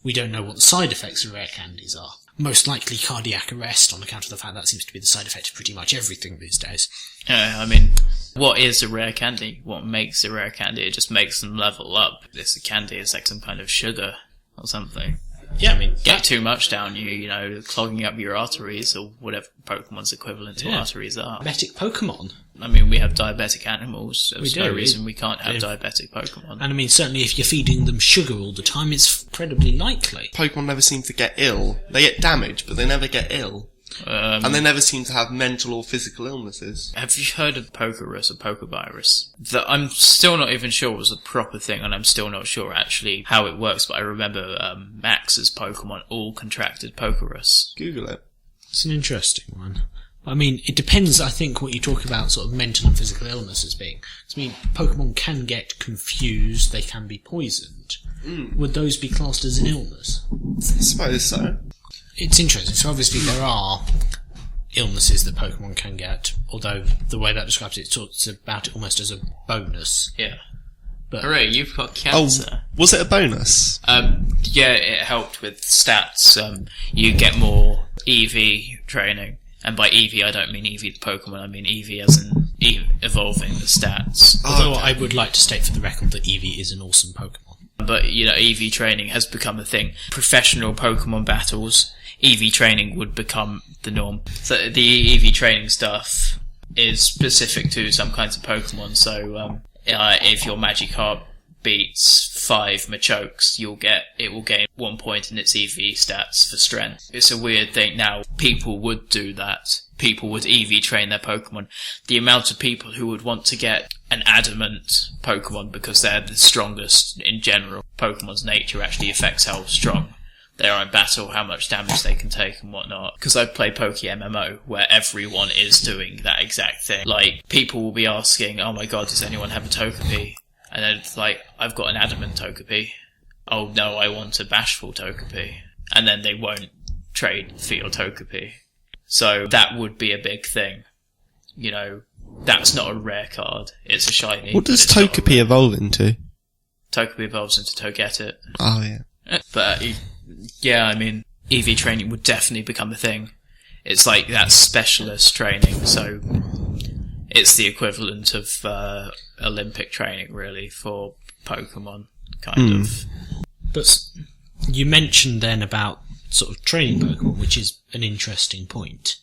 We don't know what the side effects of rare candies are. Most likely cardiac arrest, on account of the fact that seems to be the side effect of pretty much everything these days. I mean, what is a rare candy? What makes a rare candy? It just makes them level up. This candy is like some kind of sugar or something. Yeah, I mean, Get too much down you know, clogging up your arteries or whatever Pokemon's equivalent to arteries are. diabetic Pokemon. I mean, we have diabetic animals. There's We no do. reason we can't have diabetic Pokemon. And I mean, certainly if you're feeding them sugar all the time, it's incredibly likely. Pokemon never seem to get ill. They get damaged, but they never get ill. And they never seem to have mental or physical illnesses. Have you heard of Pokerus or Pokevirus? That I'm still not even sure was a proper thing, and I'm still not sure actually how it works, but I remember Max's Pokemon all contracted Pokerus. Google it. It's an interesting one. I mean, it depends, I think, what you talk about sort of mental and physical illness as being. I mean, Pokemon can get confused, they can be poisoned. Would those be classed as an illness? I suppose so. It's interesting. So obviously there are illnesses that Pokemon can get, although the way that describes it, it talks about it almost as a bonus. Yeah. But Hooray, you've got cancer. Oh, was it a bonus? Yeah, it helped with stats. You get more EV training. And by EV, I don't mean EV the Pokemon, I mean EV as in evolving the stats. although I would like to state for the record that Eevee is an awesome Pokemon. But, you know, EV training has become a thing. Professional Pokemon battles, EV training would become the norm. So the EV training stuff is specific to some kinds of Pokemon. So, if your Magikarp beats 5 Machokes, it will gain 1 point in its EV stats for strength. It's a weird thing now. People would do that. People would EV train their Pokemon. The amount of people who would want to get an adamant Pokemon because they're the strongest in general. Pokemon's nature actually affects how strong they are in battle, how much damage they can take and whatnot. Because I've played PokeMMO, where everyone is doing that exact thing. Like, people will be asking, oh my god, does anyone have a Togepi? And then it's like, I've got an adamant Togepi. Oh no, I want a bashful Togepi. And then they won't trade for your Togepi. So that would be a big thing. You know, that's not a rare card. It's a shiny. What does but it's not a Togepi rare. evolve into? Togepi evolves into Togetic. Oh, yeah. But, yeah, I mean, EV training would definitely become a thing. It's like that specialist training, so it's the equivalent of Olympic training, really, for Pokemon, kind of. But you mentioned then about sort of training Pokemon, which is an interesting point,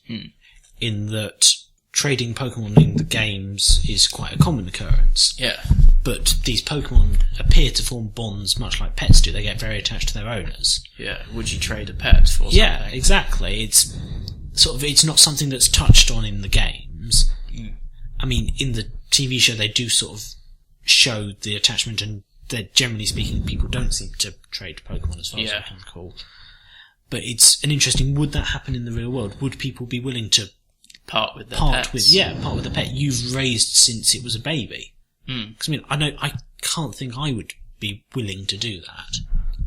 in that trading Pokemon in the games is quite a common occurrence. Yeah. But these Pokemon appear to form bonds much like pets do. They get very attached to their owners. Yeah. Would you trade a pet for something? Yeah, exactly. It's sort of, it's not something that's touched on in the games. I mean, in the TV show they do sort of show the attachment, and that generally speaking people don't seem to trade Pokemon as far as I can recall. But it's an interesting, would that happen in the real world? Would people be willing to part with their part pets? with the pet you've raised since it was a baby? Because I mean, I can't think I would be willing to do that.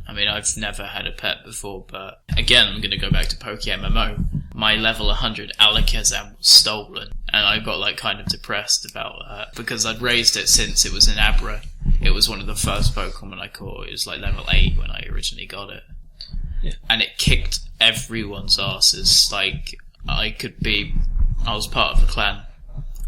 I mean, I've never had a pet before, but again, I'm going to go back to PokeMMO. My level 100 Alakazam was stolen, and I got like kind of depressed about that because I'd raised it since it was in Abra. It was one of the first Pokemon I caught. It was like level 8 when I originally got it. Yeah. And it kicked everyone's asses. Like, I was part of a clan,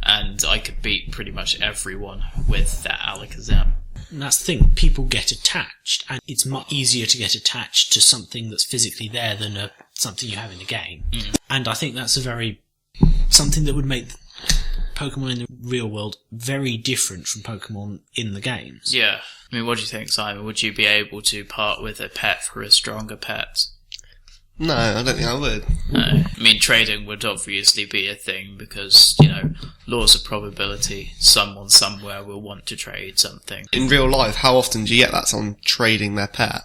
and I could beat pretty much everyone with that Alakazam. And that's the thing, people get attached, and it's much easier to get attached to something that's physically there than something you have in a game. And I think that's something that would make Pokemon in the real world very different from Pokemon in the games. Yeah. I mean, what do you think, Simon? Would you be able to part with a pet for a stronger pet? No, I don't think I would. No. I mean, trading would obviously be a thing because, laws of probability, someone somewhere will want to trade something. In real life, how often do you get that someone trading their pet?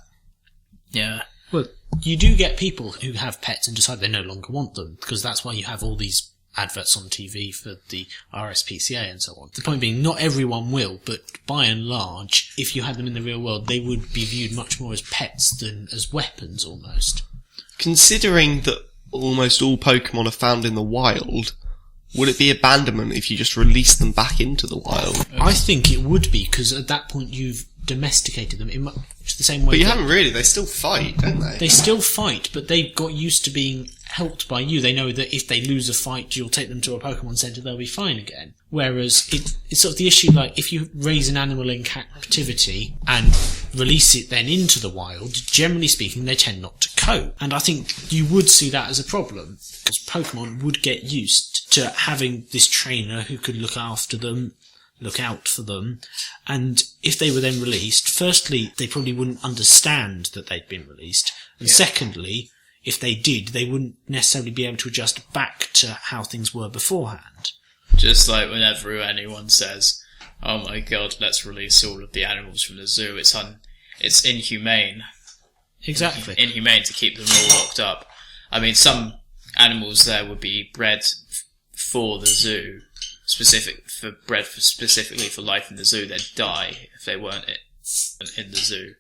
Yeah. Well, you do get people who have pets and decide they no longer want them, because that's why you have all these adverts on TV for the RSPCA and so on. The point being, not everyone will, but by and large, if you had them in the real world, they would be viewed much more as pets than as weapons, almost. Considering that almost all Pokemon are found in the wild, would it be abandonment if you just release them back into the wild? I think it would be, because at that point you've domesticated them in much the same way. But you haven't really, they still fight, don't they? They still fight, but they've got used to being helped by you. They know that if they lose a fight, you'll take them to a Pokemon Center, they'll be fine again. Whereas it's sort of the issue, like, if you raise an animal in captivity and release it then into the wild, generally speaking, they tend not to cope. And I think you would see that as a problem, because Pokemon would get used to having this trainer who could look after them, look out for them, and if they were then released, firstly, they probably wouldn't understand that they'd been released, and secondly, if they did, they wouldn't necessarily be able to adjust back to how things were beforehand. Just like whenever anyone says, "Oh my god, let's release all of the animals from the zoo," it's inhumane. Exactly. Inhumane to keep them all locked up. I mean, some animals there would be bred for the zoo, specifically for life in the zoo. They'd die if they weren't in the zoo.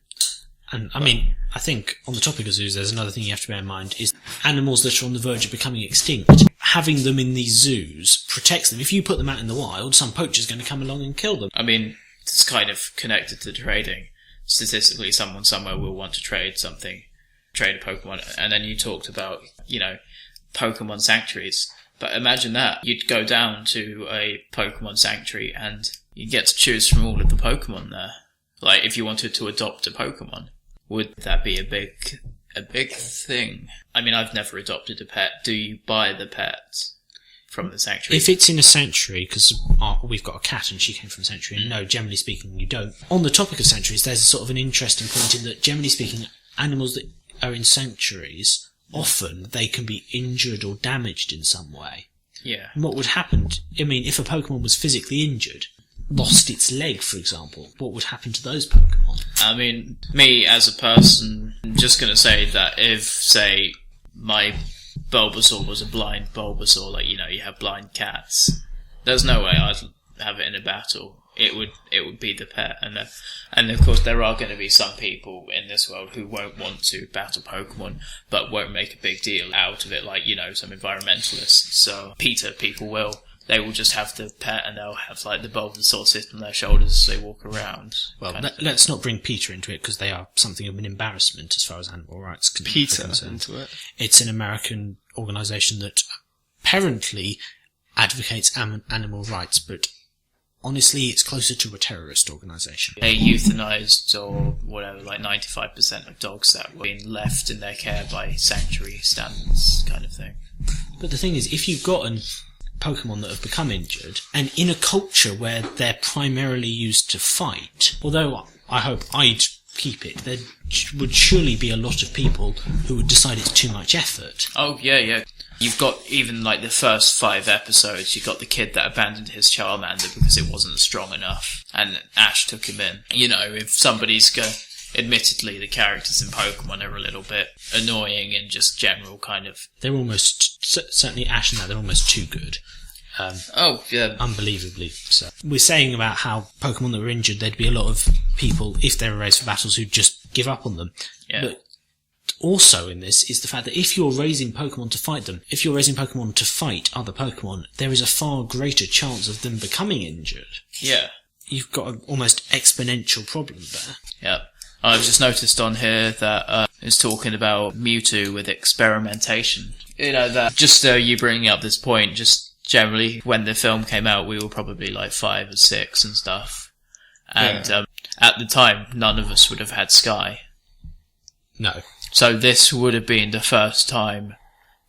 And I mean, I think on the topic of zoos, there's another thing you have to bear in mind, is animals that are on the verge of becoming extinct. Having them in these zoos protects them. If you put them out in the wild, some poacher's going to come along and kill them. I mean, it's kind of connected to trading. Statistically, someone somewhere will want to trade a Pokemon. And then you talked about, Pokemon sanctuaries. But imagine that. You'd go down to a Pokemon sanctuary and you get to choose from all of the Pokemon there. Like, if you wanted to adopt a Pokemon, would that be a big thing? I mean, I've never adopted a pet. Do you buy the pet from the sanctuary? If it's in a sanctuary, because we've got a cat and she came from a sanctuary, and no, generally speaking, you don't. On the topic of sanctuaries, there's a sort of an interesting point in that, generally speaking, animals that are in sanctuaries, often they can be injured or damaged in some way. Yeah. And what would happen, I mean, if a Pokemon was physically injured, lost its leg, for example, what would happen to those Pokemon? I mean, me as a person, I'm just going to say that if, say, my Bulbasaur was a blind Bulbasaur, like, you have blind cats, there's no way I'd have it in a battle. It would be the pet, and of course there are going to be some people in this world who won't want to battle Pokemon, but won't make a big deal out of it, like, some environmentalists. So people will. They will just have the pet and they'll have, like, the Bulbasaur sit on their shoulders as they walk around. Well, let's not bring PETA into it, because they are something of an embarrassment as far as animal rights are PETA into it? It's an American organisation that apparently advocates animal rights, but honestly, it's closer to a terrorist organisation. They euthanized, or whatever, like 95% of dogs that were being left in their care by sanctuary standards, kind of thing. But the thing is, if you've got Pokemon that have become injured, and in a culture where they're primarily used to fight, although I hope I'd keep it, there would surely be a lot of people who would decide it's too much effort. Oh, yeah. You've got, even like the first 5 episodes, you've got the kid that abandoned his Charmander because it wasn't strong enough, and Ash took him in. If somebody's admittedly, the characters in Pokemon are a little bit annoying and just general kind of... They're almost, certainly Ash and that, they're almost too good. Yeah. Unbelievably so. We're saying about how Pokemon that were injured, there'd be a lot of people, if they were raised for battles, who'd just give up on them. Yeah. But also in this is the fact that if you're raising Pokemon to fight them, if you're raising Pokemon to fight other Pokemon, there is a far greater chance of them becoming injured. Yeah. You've got an almost exponential problem there. Yeah. I've just noticed on here that it's talking about Mewtwo with experimentation. That just you bringing up this point just generally, when the film came out, we were probably like 5 or 6 and stuff. And at the time, none of us would have had Sky. No. So this would have been the first time,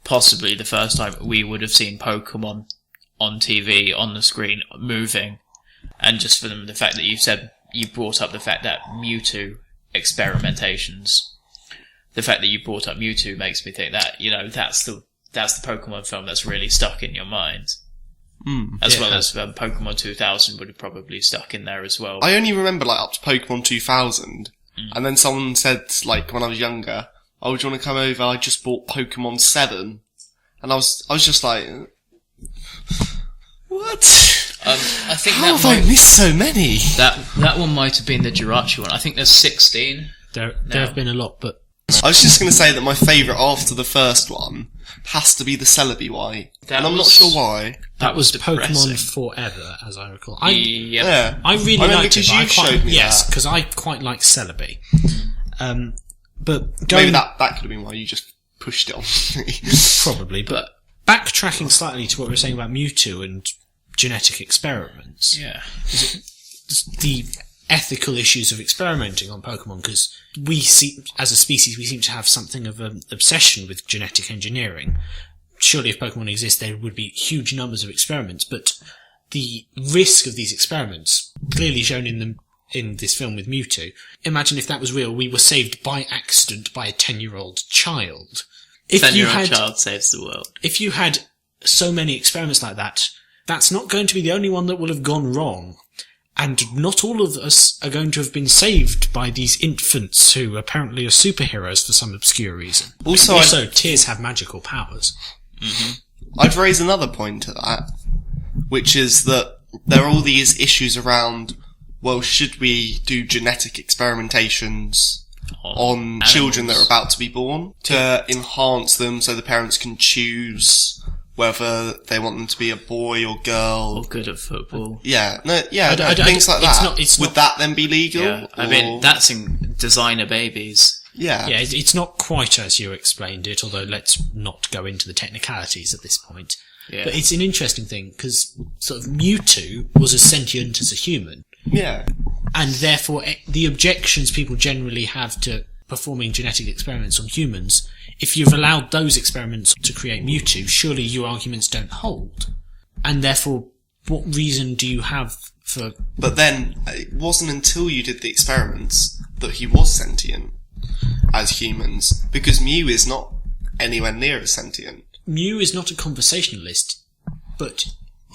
possibly the first time, we would have seen Pokemon on TV, on the screen, moving. And just for the fact that you brought up the fact that Mewtwo experimentations, the fact that you brought up Mewtwo makes me think that, that's the Pokemon film that's really stuck in your mind. As well as Pokemon 2000 would have probably stuck in there as well. I only remember like up to Pokemon 2000, and then someone said, like, when I was younger, "Oh, do you want to come over? I just bought Pokemon 7," and I was just like, "What? I think How have I missed so many?" That one might have been the Jirachi one. I think there's 16. There have been a lot, but I was just going to say that my favourite after the first one has to be the Celebi Y, and I'm not sure why. that was depressing. Pokemon Forever, as I recall. Yeah, I really remember liked it. because you showed me that. because I quite like Celebi. But Maybe going that could have been why you just pushed it on me. probably, but backtracking slightly to what we were saying about Mewtwo and genetic experiments. Yeah. The ethical issues of experimenting on Pokemon, because we see, as a species, we seem to have something of an obsession with genetic engineering. Surely if Pokemon exist, there would be huge numbers of experiments, but the risk of these experiments, clearly shown in this film with Mewtwo, imagine if that was real, we were saved by accident by a 10-year-old child. If 10-year-old child saves the world. If you had so many experiments like that, that's not going to be the only one that will have gone wrong. And not all of us are going to have been saved by these infants who apparently are superheroes for some obscure reason. Also, tears have magical powers. I'd raise another point to that, which is that there are all these issues around, well, should we do genetic experimentations on children that are about to be born to enhance them so the parents can choose whether they want them to be a boy or girl, or good at football. Things like that. Would that then be legal? Yeah, I mean, that's in designer babies. Yeah, it's not quite as you explained it, although let's not go into the technicalities at this point. Yeah. But it's an interesting thing, because sort of Mewtwo was as sentient as a human. Yeah. And therefore, the objections people generally have to performing genetic experiments on humans, if you've allowed those experiments to create Mewtwo, surely your arguments don't hold. And therefore, what reason do you have for... But then, it wasn't until you did the experiments that he was sentient as humans, because Mew is not anywhere near as sentient. Mew is not a conversationalist, but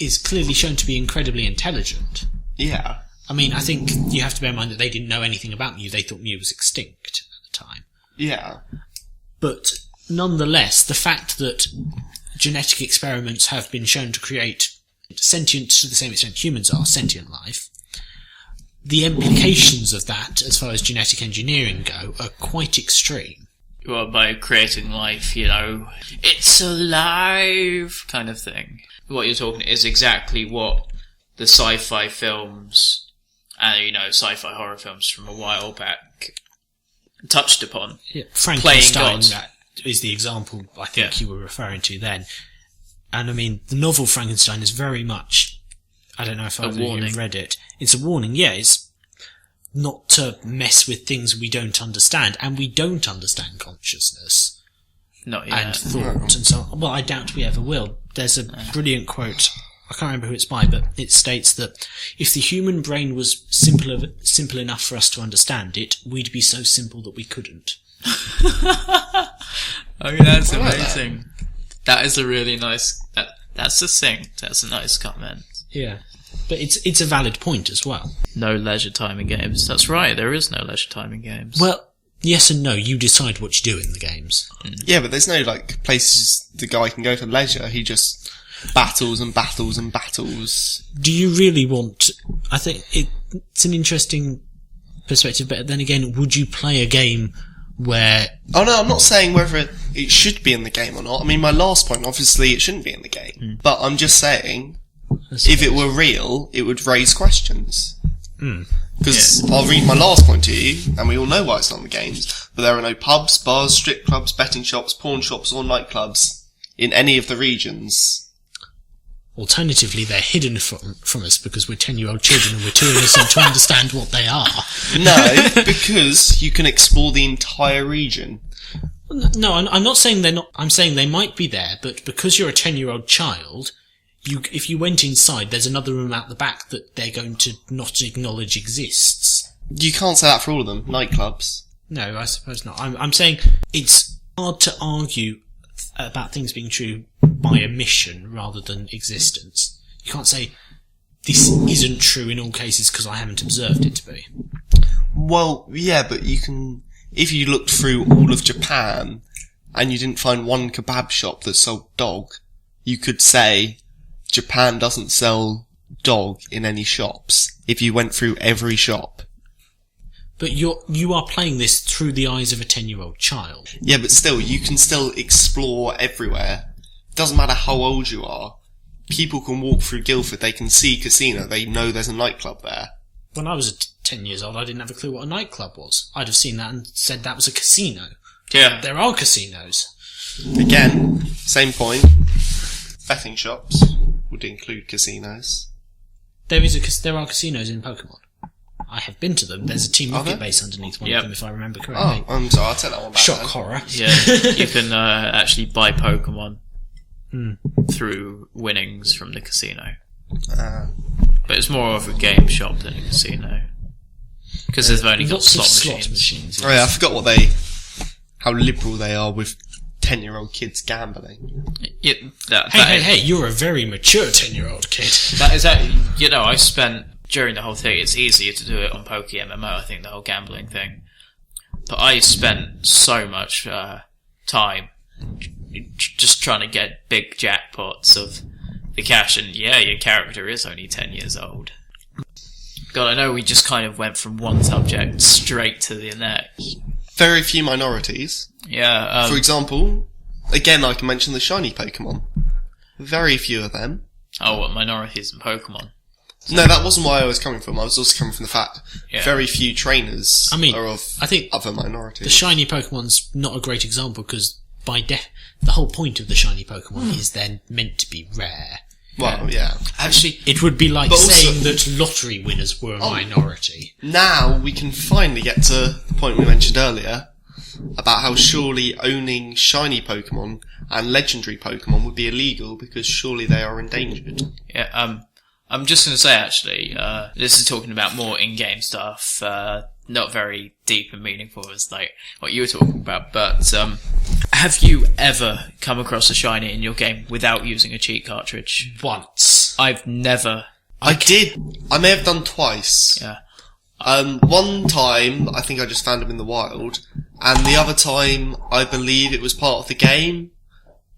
is clearly shown to be incredibly intelligent. Yeah. I mean, I think you have to bear in mind that they didn't know anything about Mew. They thought Mew was extinct at the time. Yeah. But nonetheless, the fact that genetic experiments have been shown to create sentient, to the same extent humans are, sentient life, the implications of that, as far as genetic engineering go, are quite extreme. Well, by creating life, it's alive kind of thing. What you're talking is exactly what the sci-fi films and, sci-fi horror films from a while back touched upon. Yeah, Frankenstein, God. that is the example I think you were referring to then. And I mean, the novel Frankenstein is very much, I don't know if either of you have read it, it's a warning, it's not to mess with things we don't understand, and we don't understand consciousness. Not yet. And thought, and so on. Well, I doubt we ever will. There's a brilliant quote, I can't remember who it's by, but it states that if the human brain was simple enough for us to understand it, we'd be so simple that we couldn't. Oh, that's amazing. That is a really nice... That's succinct. That's a nice comment. Yeah. But it's a valid point as well. No leisure time in games. That's right, there is no leisure time in games. Well, yes and no. You decide what you do in the games. Yeah, but there's no, places the guy can go for leisure. He just battles and battles and battles. Do you really want... I think it's an interesting perspective, but then again, would you play a game where... Oh no, I'm not saying whether it should be in the game or not. I mean, my last point, obviously, it shouldn't be in the game. But I'm just saying, if it were real, it would raise questions. Because I'll read my last point to you, and we all know why it's not in the games, but there are no pubs, bars, strip clubs, betting shops, pawn shops, or nightclubs in any of the regions. Alternatively, they're hidden from us because we're 10-year-old children and we're too innocent to understand what they are. No, because you can explore the entire region. No, I'm not saying they're not. I'm saying they might be there, but because you're a 10-year-old child, if you went inside, there's another room out the back that they're going to not acknowledge exists. You can't say that for all of them. Nightclubs. No, I suppose not. I'm saying it's hard to argue about things being true by omission rather than existence. You can't say this isn't true in all cases because I haven't observed it to be. Well, yeah, but you can... If you looked through all of Japan and you didn't find one kebab shop that sold dog, you could say Japan doesn't sell dog in any shops if you went through every shop. But you are playing this through the eyes of a 10-year-old child. Yeah, but still, you can still explore everywhere. Doesn't matter how old you are. People can walk through Guildford, they can see casino, they know there's a nightclub there. When I was 10 years old, I didn't have a clue what a nightclub was. I'd have seen that and said that was a casino. Yeah. There are casinos. Again, same point. Betting shops would include casinos. There are casinos in Pokemon. I have been to them. There's a Team Rocket base underneath one of them, if I remember correctly. Oh, I'm sorry, I'll take that one back. Shock then. horror. Yeah, you can actually buy Pokemon through winnings from the casino. But it's more of a game shop than a casino. Because they've only got Lots slot of machines. Oh yeah, I forgot how liberal they are with 10-year-old kids gambling. Yeah, Hey, you're a very mature 10-year-old kid. That is that. You know, I spent during the whole thing. It's easier to do it on PokeMMO. I think the whole gambling thing. But I spent so much time just trying to get big jackpots of the cash, and yeah, your character is only 10 years old. God, I know we just kind of went from one subject straight to the next. Very few minorities. Yeah. For example, again, I can mention the shiny Pokemon. Very few of them. Oh, what, minorities in Pokemon? No, that wasn't where I was coming from. I was also coming from the fact very few trainers are of I think other minorities. The shiny Pokemon's not a great example because the whole point of the shiny Pokemon is they're meant to be rare. Well, yeah. Actually, It would be like But also- saying that lottery winners were a minority. Now we can finally get to the point we mentioned earlier about how surely owning shiny Pokemon and legendary Pokemon would be illegal because surely they are endangered. yeah. I'm just going to say actually, this is talking about more in-game stuff, not very deep and meaningful as like what you were talking about. But have you ever come across a shiny in your game without using a cheat cartridge? Once. I've never. I did. I may have done twice. Yeah. One time, I think I just found them in the wild, and the other time, I believe it was part of the game.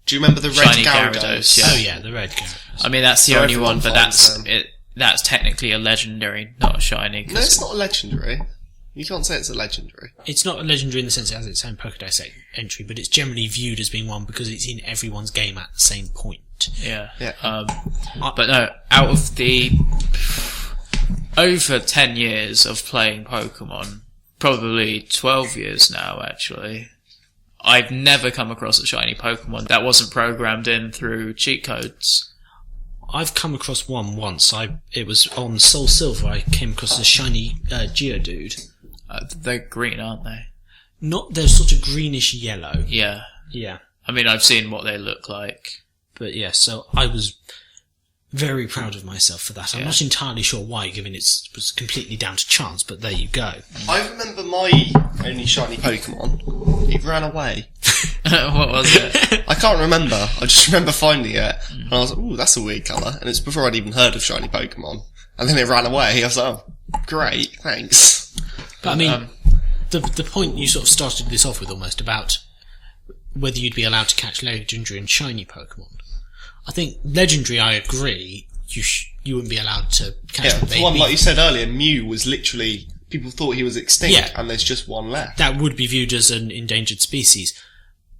Do you remember the red Shiny Gyarados? Gyarados, yeah. Oh yeah, the red Gyarados. I mean, that's the So only everyone one, but finds them. that's technically a legendary, not a shiny. No, it's not a legendary. You can't say it's a legendary. It's not a legendary in the sense it has its own Pokédex entry, but it's generally viewed as being one because it's in everyone's game at the same point. Yeah. Yeah. But no, out of the over 10 years of playing Pokemon, probably 12 years now actually, I've never come across a shiny Pokemon that wasn't programmed in through cheat codes. I've come across one once. It was on Soul Silver. I came across a shiny Geodude. They're green, aren't they? They're sort of greenish yellow. Yeah. Yeah. I mean, I've seen what they look like. But yeah, so I was very proud of myself for that. I'm not entirely sure why, given it was completely down to chance, but there you go. I remember my only shiny Pokemon. It ran away. What was it? I can't remember. I just remember finding it, and I was like, ooh, that's a weird colour. And it's before I'd even heard of shiny Pokemon. And then it ran away. I was like, oh, great, thanks. But I mean, the point you sort of started this off with almost about whether you'd be allowed to catch legendary and shiny Pokemon. I think legendary, I agree, you wouldn't be allowed to catch Yeah, them. the one, like you said earlier, Mew was literally, people thought he was extinct, Yeah. and there's just one left. That would be viewed as an endangered species.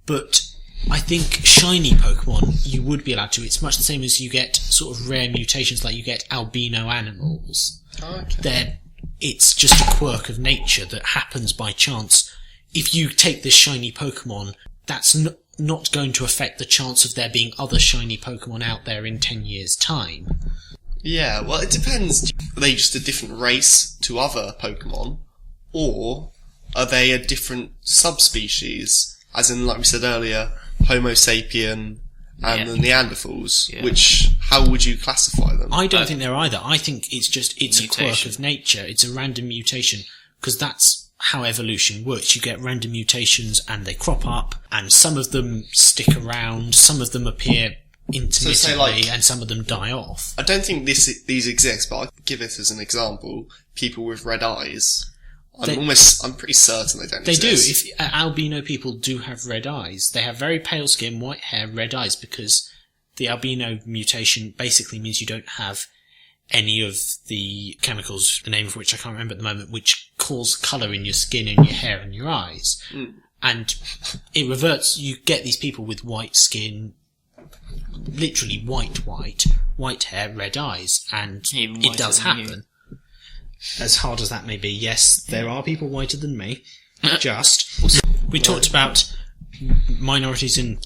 But I think shiny Pokemon, you would be allowed to. It's much the same as you get sort of rare mutations, like you get albino animals. Okay. It's just a quirk of nature that happens by chance. If you take this shiny Pokemon, that's not going to affect the chance of there being other shiny Pokemon out there in 10 years' time. Yeah, well, it depends. Are they just a different race to other Pokemon? Or are they a different subspecies? As in, like we said earlier, Homo sapien and the Neanderthals. Which, how would you classify them? I don't think they're either. I think it's a quirk of nature. It's a random mutation, because that's how evolution works. You get random mutations and they crop up, and some of them stick around, some of them appear intermittently, and some of them die off. I don't think these exist, but I'll give it as an example. People with red eyes. I'm pretty certain they don't exist. They do. If albino people do have red eyes, they have very pale skin, white hair, red eyes, because the albino mutation basically means you don't have any of the chemicals, the name of which I can't remember at the moment, which cause colour in your skin and your hair and your eyes. And it reverts, you get these people with white skin, literally white hair, red eyes, and it does happen. As hard as that may be, yes, there are people whiter than me. We talked about minorities in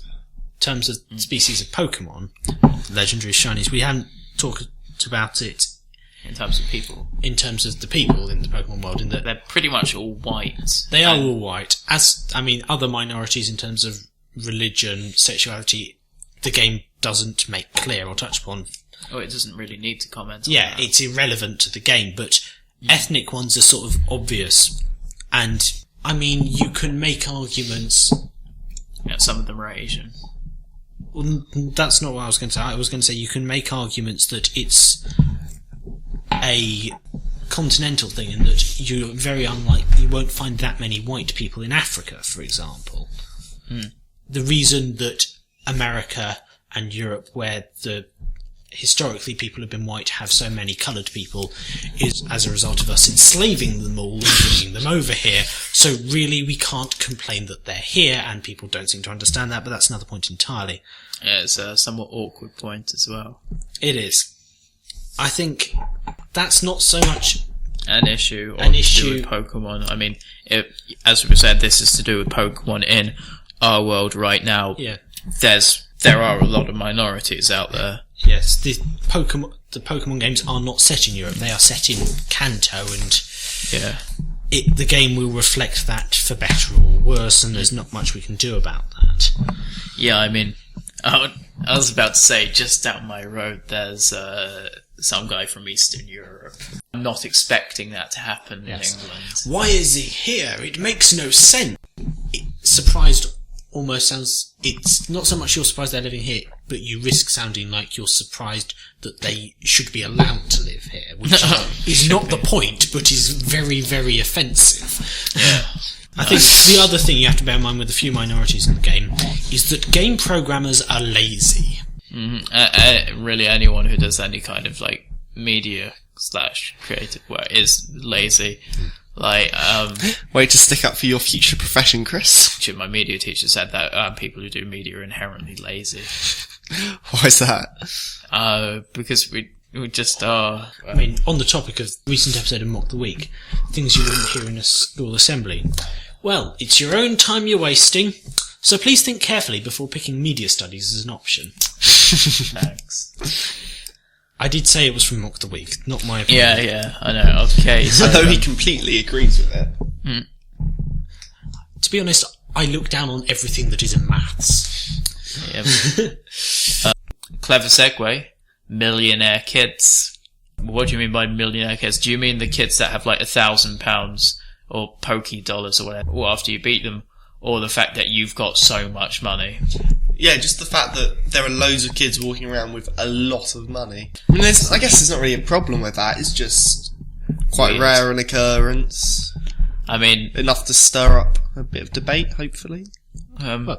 terms of species of Pokemon, legendary shinies. We haven't talked about it in terms of people. In terms of the people in the Pokemon world, in that they're pretty much all white. They are all white. Other minorities in terms of religion, sexuality, the game doesn't make clear or touch upon. Oh, it doesn't really need to comment on that. Yeah, it's irrelevant to the game, but ethnic ones are sort of obvious. And, you can make arguments. Yeah, some of them are Asian. Well, that's not what I was going to say. I was going to say you can make arguments that it's a continental thing, and that you're very unlikely, you won't find that many white people in Africa, for example. The reason that America and Europe, where historically people have been white, have so many coloured people, is as a result of us enslaving them all and bringing them over here. So really we can't complain that they're here, and people don't seem to understand that, but that's another point entirely. Yeah, it's a somewhat awkward point as well. It is. I think that's not so much an issue to do with Pokemon. As we said, this is to do with Pokemon in our world right now. Yeah. There are a lot of minorities out there. Yes, the Pokemon games are not set in Europe. They are set in Kanto, and the game will reflect that for better or worse, and there's not much we can do about that. Yeah, I was about to say, just down my road there's some guy from Eastern Europe. I'm not expecting that to happen in England. Why is he here? It makes no sense. Surprised almost sounds... It's not so much you're surprised they're living here, but you risk sounding like you're surprised that they should be allowed to live here, which is not the point, but is very, very offensive. Yeah. I think the other thing you have to bear in mind with a few minorities in the game is that game programmers are lazy. Really, anyone who does any kind of media / creative work is lazy. Way to stick up for your future profession, Chris. My media teacher said that people who do media are inherently lazy. Why is that? Because we just are. On the topic of the recent episode of Mock the Week, things you wouldn't hear in a school assembly. Well, it's your own time you're wasting, so please think carefully before picking media studies as an option. Thanks. I did say it was from Mock the Week, not my opinion. Yeah, I know. Okay. So, although he completely agrees with it. To be honest, I look down on everything that is in maths. Yeah. Clever segue. Millionaire kids. What do you mean by millionaire kids? Do you mean the kids that have £1,000 or Poké dollars or whatever, or after you beat them, or the fact that you've got so much money? Yeah, just the fact that there are loads of kids walking around with a lot of money. I guess there's not really a problem with that. It's just quite rare an occurrence. Enough to stir up a bit of debate, hopefully. Some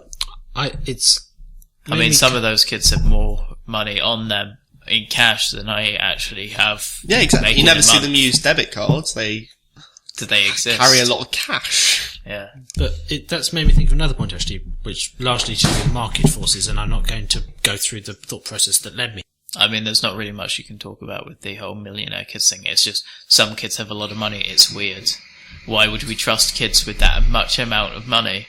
of those kids have more money on them in cash than I actually have. Yeah, exactly. You never see them use debit cards. Do they exist? Carry a lot of cash. Yeah. But that's made me think of another point, actually, which largely to do with market forces, and I'm not going to go through the thought process that led me. There's not really much you can talk about with the whole millionaire kids thing. It's just some kids have a lot of money. It's weird. Why would we trust kids with that much amount of money?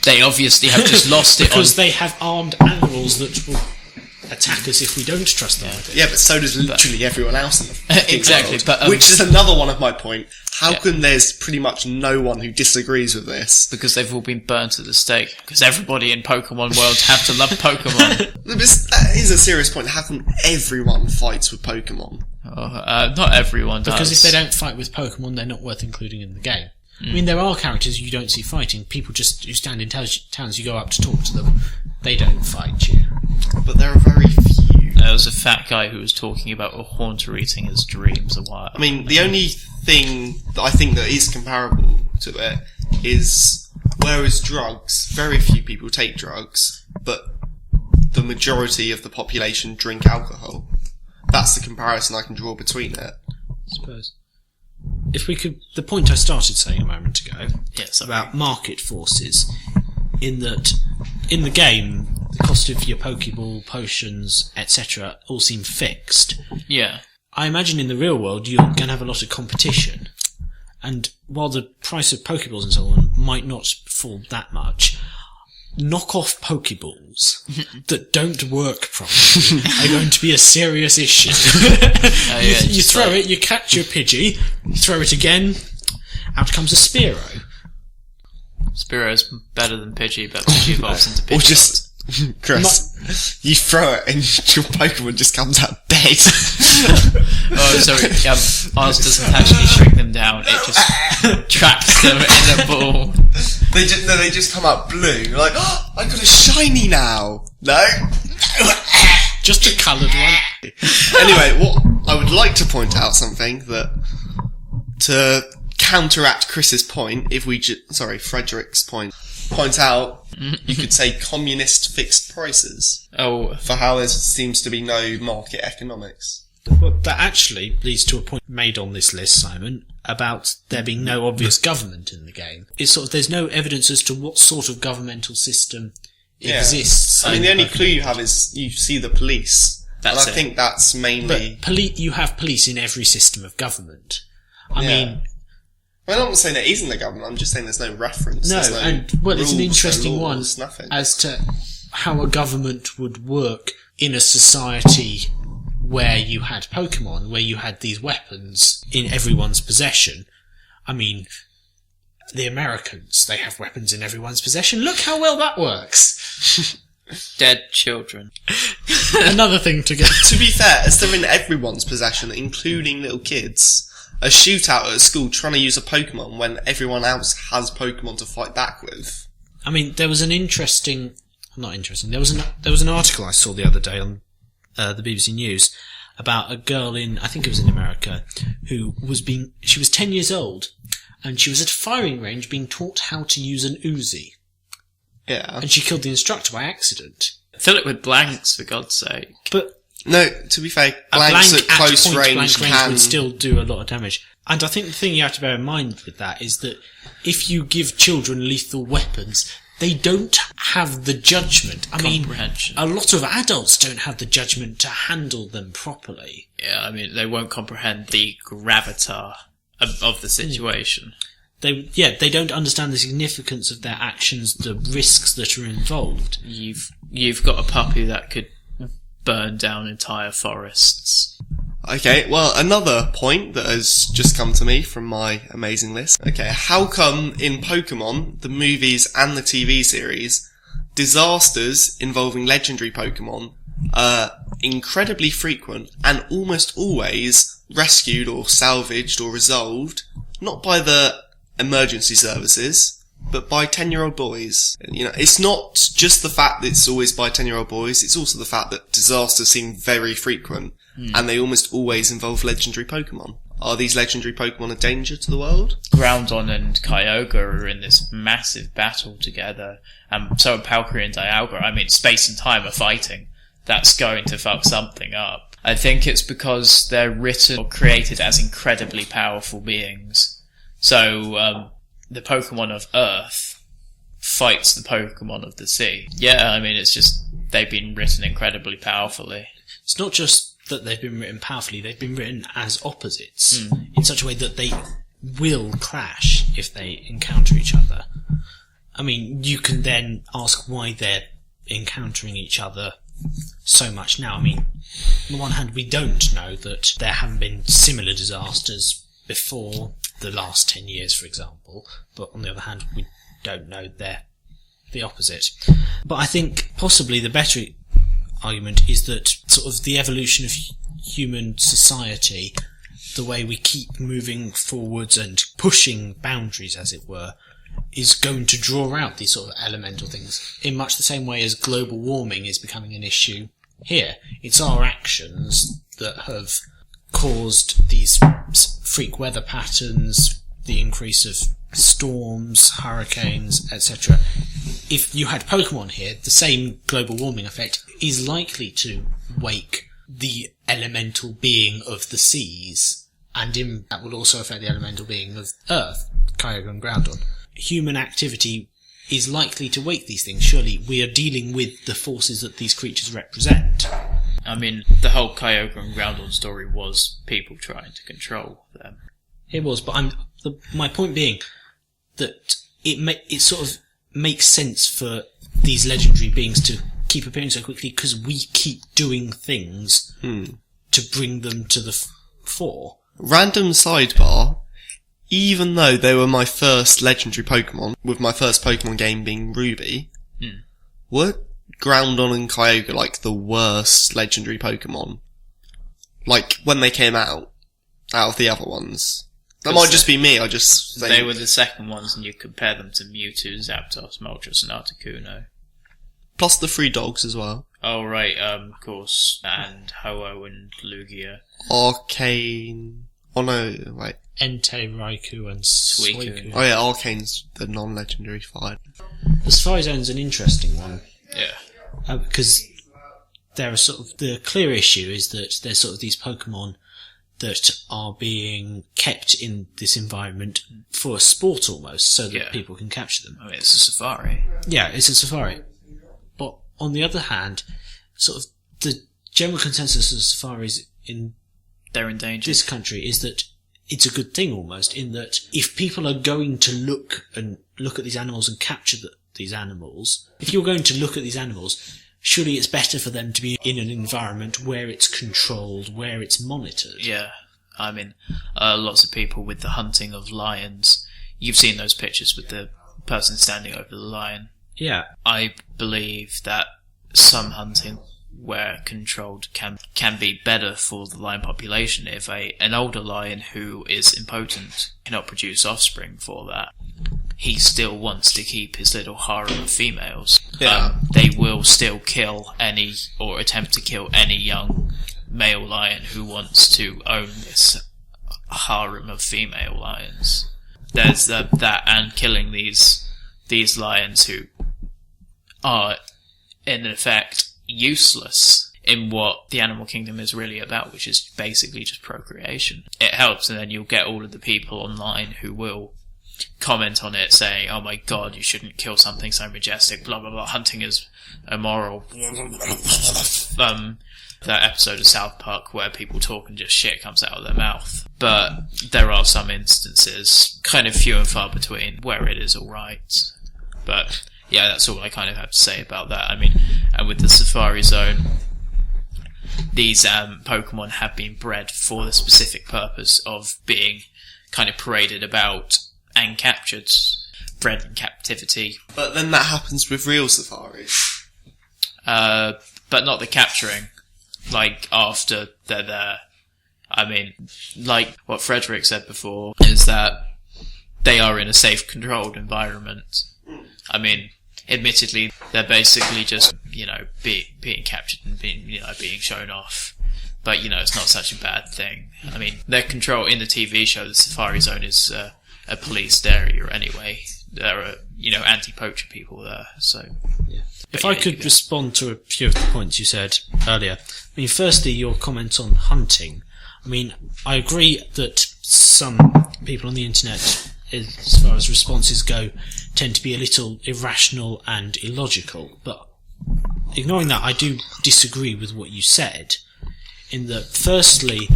They obviously have just lost it because they have armed animals that will attack us if we don't trust them. Yeah, but so does literally everyone else in the fucking Exactly, world. but, which is another one of my point. How Yeah. come there's pretty much no one who disagrees with this? because they've all been burnt at the stake. Because everybody in Pokemon World have to love Pokemon. That is a serious point. How come everyone fights with Pokemon? Not everyone does. Because if they don't fight with Pokemon, they're not worth including in the game. I mean, there are characters you don't see fighting. People just who stand in towns, you go up to talk to them. They don't fight you. But there are very few. There was a fat guy who was talking about a haunter eating his dreams a while. I mean, the only thing that I think that is comparable to it is, whereas drugs, very few people take drugs, but the majority of the population drink alcohol. That's the comparison I can draw between it. I suppose. If we could, the point I started saying a moment ago Yes, about market forces, in that in the game the cost of your Pokeball, potions, etc. all seem fixed. yeah. I imagine in the real world you're going to have a lot of competition, and while the price of Pokeballs and so on might not fall that much, knockoff Pokeballs that don't work properly are going to be a serious issue. You throw it, you catch your Pidgey, you throw it again, out comes a Spearow. Spearo's better than Pidgey, but Pidgey evolves into Pidgey. Or just, Chris, you throw it and your Pokemon just comes out dead. Oh, sorry. Ours doesn't actually shrink them down. It just traps them in a ball. They just come out blue. You're like, oh, I got a shiny now. No? Just a coloured one. Anyway, what I would like to point out something that, to counteract Chris's point, if we Frederick's point out, you could say communist fixed prices Oh, for how there seems to be no market economics. Well, that actually leads to a point made on this list, Simon, about there being no obvious government in the game. It's sort of, there's no evidence as to what sort of governmental system exists. I mean, in the only Pokemon. clue you have is you see the police. That's and I it. think that's mainly... But you have police in every system of government. I Yeah. mean, Well, I'm not saying there isn't a government, I'm just saying there's no reference. no, there's and well, it's an rules, no interesting laws, one nothing. as to how a government would work in a society where you had Pokemon, where you had these weapons in everyone's possession. I mean, the Americans, they have weapons in everyone's possession. Look how well that works. dead children. Another thing to get To be fair, as they're in everyone's possession, including little kids, a shootout at a school trying to use a Pokemon when everyone else has Pokemon to fight back with. I mean, there was an interesting, not interesting, there was an article I saw the other day on the BBC News about a girl in, I think it was in America, who she was 10 years old, and she was at a firing range being taught how to use an Uzi. Yeah. And she killed the instructor by accident. Fill it with blanks, for God's sake. But No, to be fair, a blanks blank at close point range blank range can... would still do a lot of damage. And I think the thing you have to bear in mind with that is that if you give children lethal weapons, they don't have the judgment. I mean, Comprehension. a lot of adults don't have the judgment to handle them properly. Yeah, I mean, they won't comprehend the gravitas of the situation. They don't understand the significance of their actions, the risks that are involved. You've got a puppy that could burn down entire forests. Okay, well, another point that has just come to me from my amazing list. Okay, how come in Pokemon, the movies and the TV series, disasters involving legendary Pokemon are incredibly frequent and almost always rescued or salvaged or resolved, not by the emergency services, but by 10-year-old boys? You know, it's not just the fact that it's always by 10-year-old boys, it's also the fact that disasters seem very frequent, and they almost always involve legendary Pokemon. Are these legendary Pokemon a danger to the world? Groudon and Kyogre are in this massive battle together, and so are Palkia and Dialga. I mean, space and time are fighting. That's going to fuck something up. I think it's because they're written or created as incredibly powerful beings. So, the Pokemon of Earth fights the Pokemon of the sea. Yeah, I mean, it's just, they've been written incredibly powerfully. It's not just that they've been written powerfully, they've been written as opposites, in such a way that they will clash if they encounter each other. I mean, you can then ask why they're encountering each other so much now. I mean, on the one hand, we don't know that there haven't been similar disasters before the last 10 years, for example, but on the other hand, we don't know they're the opposite. But I think possibly the better argument is that sort of the evolution of human society, the way we keep moving forwards and pushing boundaries, as it were, is going to draw out these sort of elemental things in much the same way as global warming is becoming an issue here. It's our actions that have caused these freak weather patterns, the increase of storms, hurricanes, etc. If you had Pokemon here, the same global warming effect is likely to wake the elemental being of the seas, and that will also affect the elemental being of Earth, Kyogre and Groudon. Human activity is likely to wake these things. Surely we are dealing with the forces that these creatures represent. I mean, the whole Kyogre and Groudon story was people trying to control them. It was, but my point being that it sort of makes sense for these legendary beings to keep appearing so quickly because we keep doing things to bring them to the fore. Random sidebar. Even though they were my first legendary Pokemon, with my first Pokemon game being Ruby, were Groudon and Kyogre like the worst legendary Pokemon? Like, when they came out of the other ones. That might just be me, I just think. They were the second ones, and you compare them to Mewtwo, Zapdos, Moltres, and Articuno. Plus the 3 dogs as well. Oh, right, of course, and Ho-Oh and Lugia. Arcane... Oh no, wait. Entei, Raikou and Suicune. Oh yeah, Arcane's the non-legendary fire. The Safari Zone's an interesting one. Yeah. Because there are sort of... The clear issue is that there's sort of these Pokemon that are being kept in this environment for a sport almost, so that people can capture them. I mean, it's a safari. Yeah, it's a safari. But on the other hand, sort of the general consensus of safaris in They're endangered. this country is that it's a good thing almost, in that if people are going to look at these animals and capture these animals, if you're going to look at these animals, surely it's better for them to be in an environment where it's controlled, where it's monitored. Yeah. I mean, lots of people with the hunting of lions. You've seen those pictures with the person standing over the lion. Yeah. I believe that some hunting where controlled can be better for the lion population. If an older lion who is impotent cannot produce offspring for that, he still wants to keep his little harem of females. Yeah. They will still kill or attempt to kill any young male lion who wants to own this harem of female lions. There's that, and killing these lions who are, in effect, useless in what the animal kingdom is really about, which is basically just procreation. It helps, and then you'll get all of the people online who will comment on it saying, oh my god, you shouldn't kill something so majestic, blah blah blah, hunting is immoral. That episode of South Park where people talk and just shit comes out of their mouth. But there are some instances, kind of few and far between, where it is alright. But yeah, that's all I kind of have to say about that. I mean, and with the Safari Zone, these Pokemon have been bred for the specific purpose of being kind of paraded about and captured, bred in captivity. But then that happens with real safaris. But not the capturing, like, after they're there. I mean, like what Frederick said before, is that they are in a safe, controlled environment. I mean, admittedly, they're basically just, being captured and being shown off. But, it's not such a bad thing. I mean, their control in the TV show, the Safari Zone is a policed area anyway. There are, anti-poacher people there, so... Yeah. If I could respond to a few of the points you said earlier. I mean, firstly, your comment on hunting. I mean, I agree that some people on the internet, as far as responses go, tend to be a little irrational and illogical. But ignoring that, I do disagree with what you said, in that, firstly,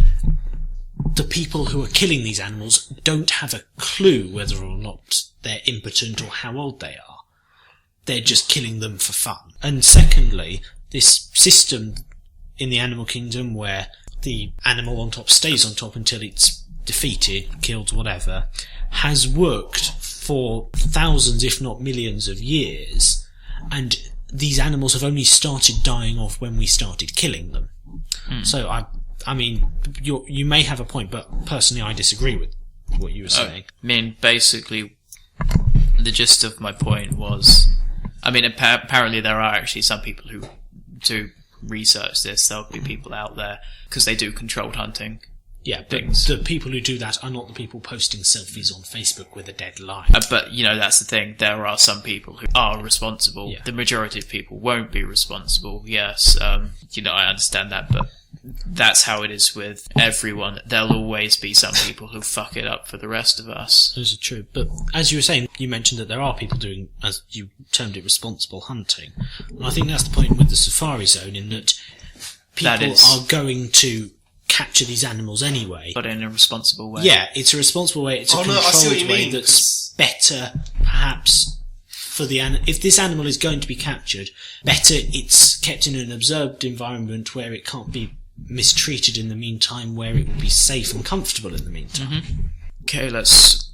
the people who are killing these animals don't have a clue whether or not they're impotent or how old they are. they're just killing them for fun. And secondly, this system in the animal kingdom where the animal on top stays on top until it's defeated, killed, whatever, has worked for thousands, if not millions of years, and these animals have only started dying off when we started killing them. So I mean, you may have a point, but personally I disagree with what you were saying. I mean, basically, the gist of my point was, I mean, apparently there are actually some people who do research this. There'll be people out there, because they do controlled hunting. Yeah, but things. the people who do that are not the people posting selfies on Facebook with a dead lion. But, that's the thing. There are some people who are responsible. Yeah. The majority of people won't be responsible, yes. I understand that, but that's how it is with everyone. There'll always be some people who fuck it up for the rest of us. Those are true. But as you were saying, you mentioned that there are people doing, as you termed it, responsible hunting. And I think that's the point with the safari zone, in that people are going to capture these animals anyway. But in a responsible way. Yeah, it's a responsible way. It's a controlled way that's better, perhaps, for the if this animal is going to be captured, better it's kept in an observed environment where it can't be mistreated in the meantime, where it will be safe and comfortable in the meantime. Okay,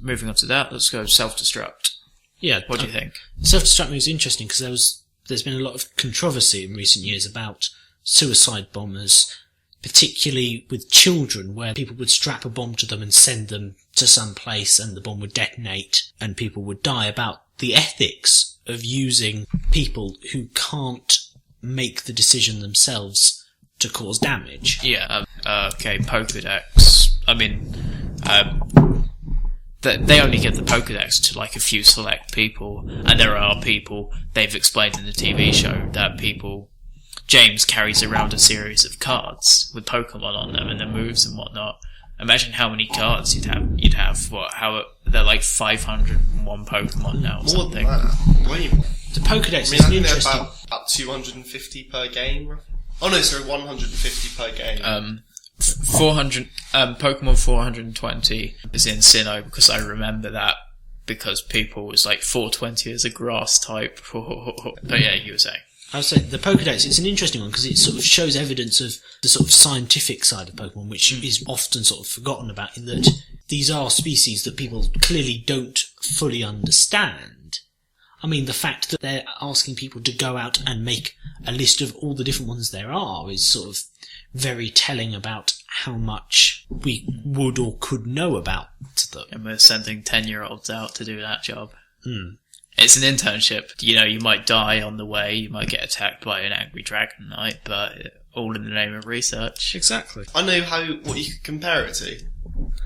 moving on to that, let's go self-destruct. Yeah. What do you think? Self-destruct is interesting because there's been a lot of controversy in recent years about suicide bombers, particularly with children, where people would strap a bomb to them and send them to some place and the bomb would detonate and people would die, about the ethics of using people who can't make the decision themselves to cause damage. Yeah, okay, Pokedex. I mean, they only give the Pokedex to like a few select people, and there are people, they've explained in the TV show, that James carries around a series of cards with Pokemon on them and their moves and whatnot. Imagine how many cards you'd have. They're like 501 Pokemon now or something. More than that. Way more. The Pokedex I is think interesting. they're about 250 per game, roughly. Oh no, sorry, 150 per game. 400, Pokemon 420 is in Sinnoh, because I remember that, because people was like 420 is a grass type. But yeah, you were saying. I would say the Pokedex, it's an interesting one because it sort of shows evidence of the sort of scientific side of Pokemon, which is often sort of forgotten about, in that these are species that people clearly don't fully understand. I mean, the fact that they're asking people to go out and make a list of all the different ones there are is sort of very telling about how much we would or could know about them. And we're sending 10-year-olds out to do that job. It's an internship. You might die on the way, you might get attacked by an angry Dragonite, but all in the name of research. Exactly. I know what you could compare it to.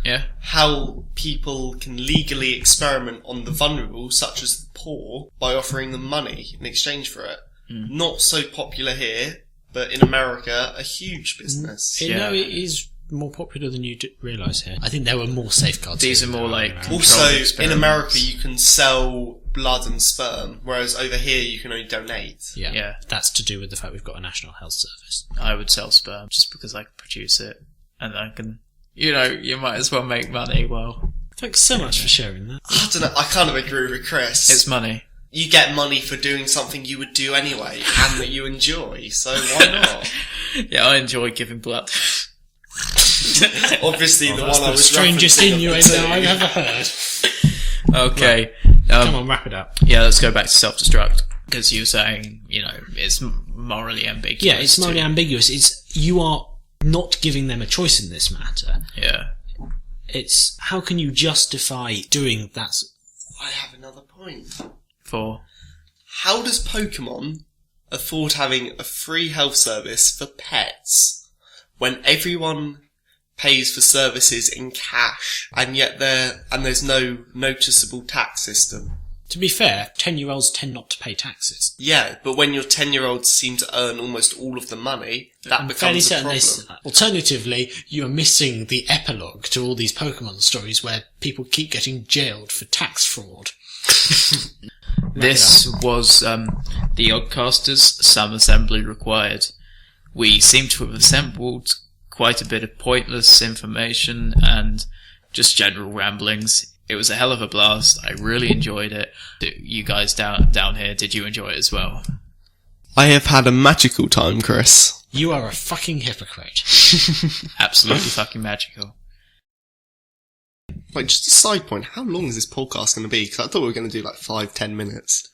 Yeah. How people can legally experiment on the vulnerable, such as the poor, by offering them money in exchange for it. Not so popular here, but in America, a huge business. No, it is more popular than you realise here. I think there were more safeguards. These are more like... Also, in America, you can sell blood and sperm, whereas over here, you can only donate. Yeah. That's to do with the fact we've got a National Health Service. I would sell sperm just because I can produce it, and I can... you might as well make money. Well, thanks so much for sharing that. I don't know, I kind of agree with Chris. It's money. You get money for doing something you would do anyway, and that you enjoy, so why not? Yeah, I enjoy giving blood. Obviously, the one I was strangest referencing innuendo I've ever heard. Okay. Come on, wrap it up. Yeah, let's go back to self-destruct. Because you were saying, it's morally ambiguous. Yeah, it's morally ambiguous. You are not giving them a choice in this matter. Yeah. It's, how can you justify doing that? I have another point. For? How does Pokemon afford having a free health service for pets when everyone pays for services in cash, and yet there's no noticeable tax system? To be fair, 10-year-olds tend not to pay taxes. Yeah, but when your 10-year-olds seem to earn almost all of the money, that becomes a problem. Alternatively, you're missing the epilogue to all these Pokemon stories where people keep getting jailed for tax fraud. This was the Oddcasters, some assembly required. We seem to have assembled quite a bit of pointless information and just general ramblings. It was a hell of a blast. I really enjoyed it. You guys down here, did you enjoy it as well? I have had a magical time, Chris. You are a fucking hypocrite. Absolutely fucking magical. Like, just a side point, how long is this podcast going to be? Because I thought we were going to do like 5-10 minutes.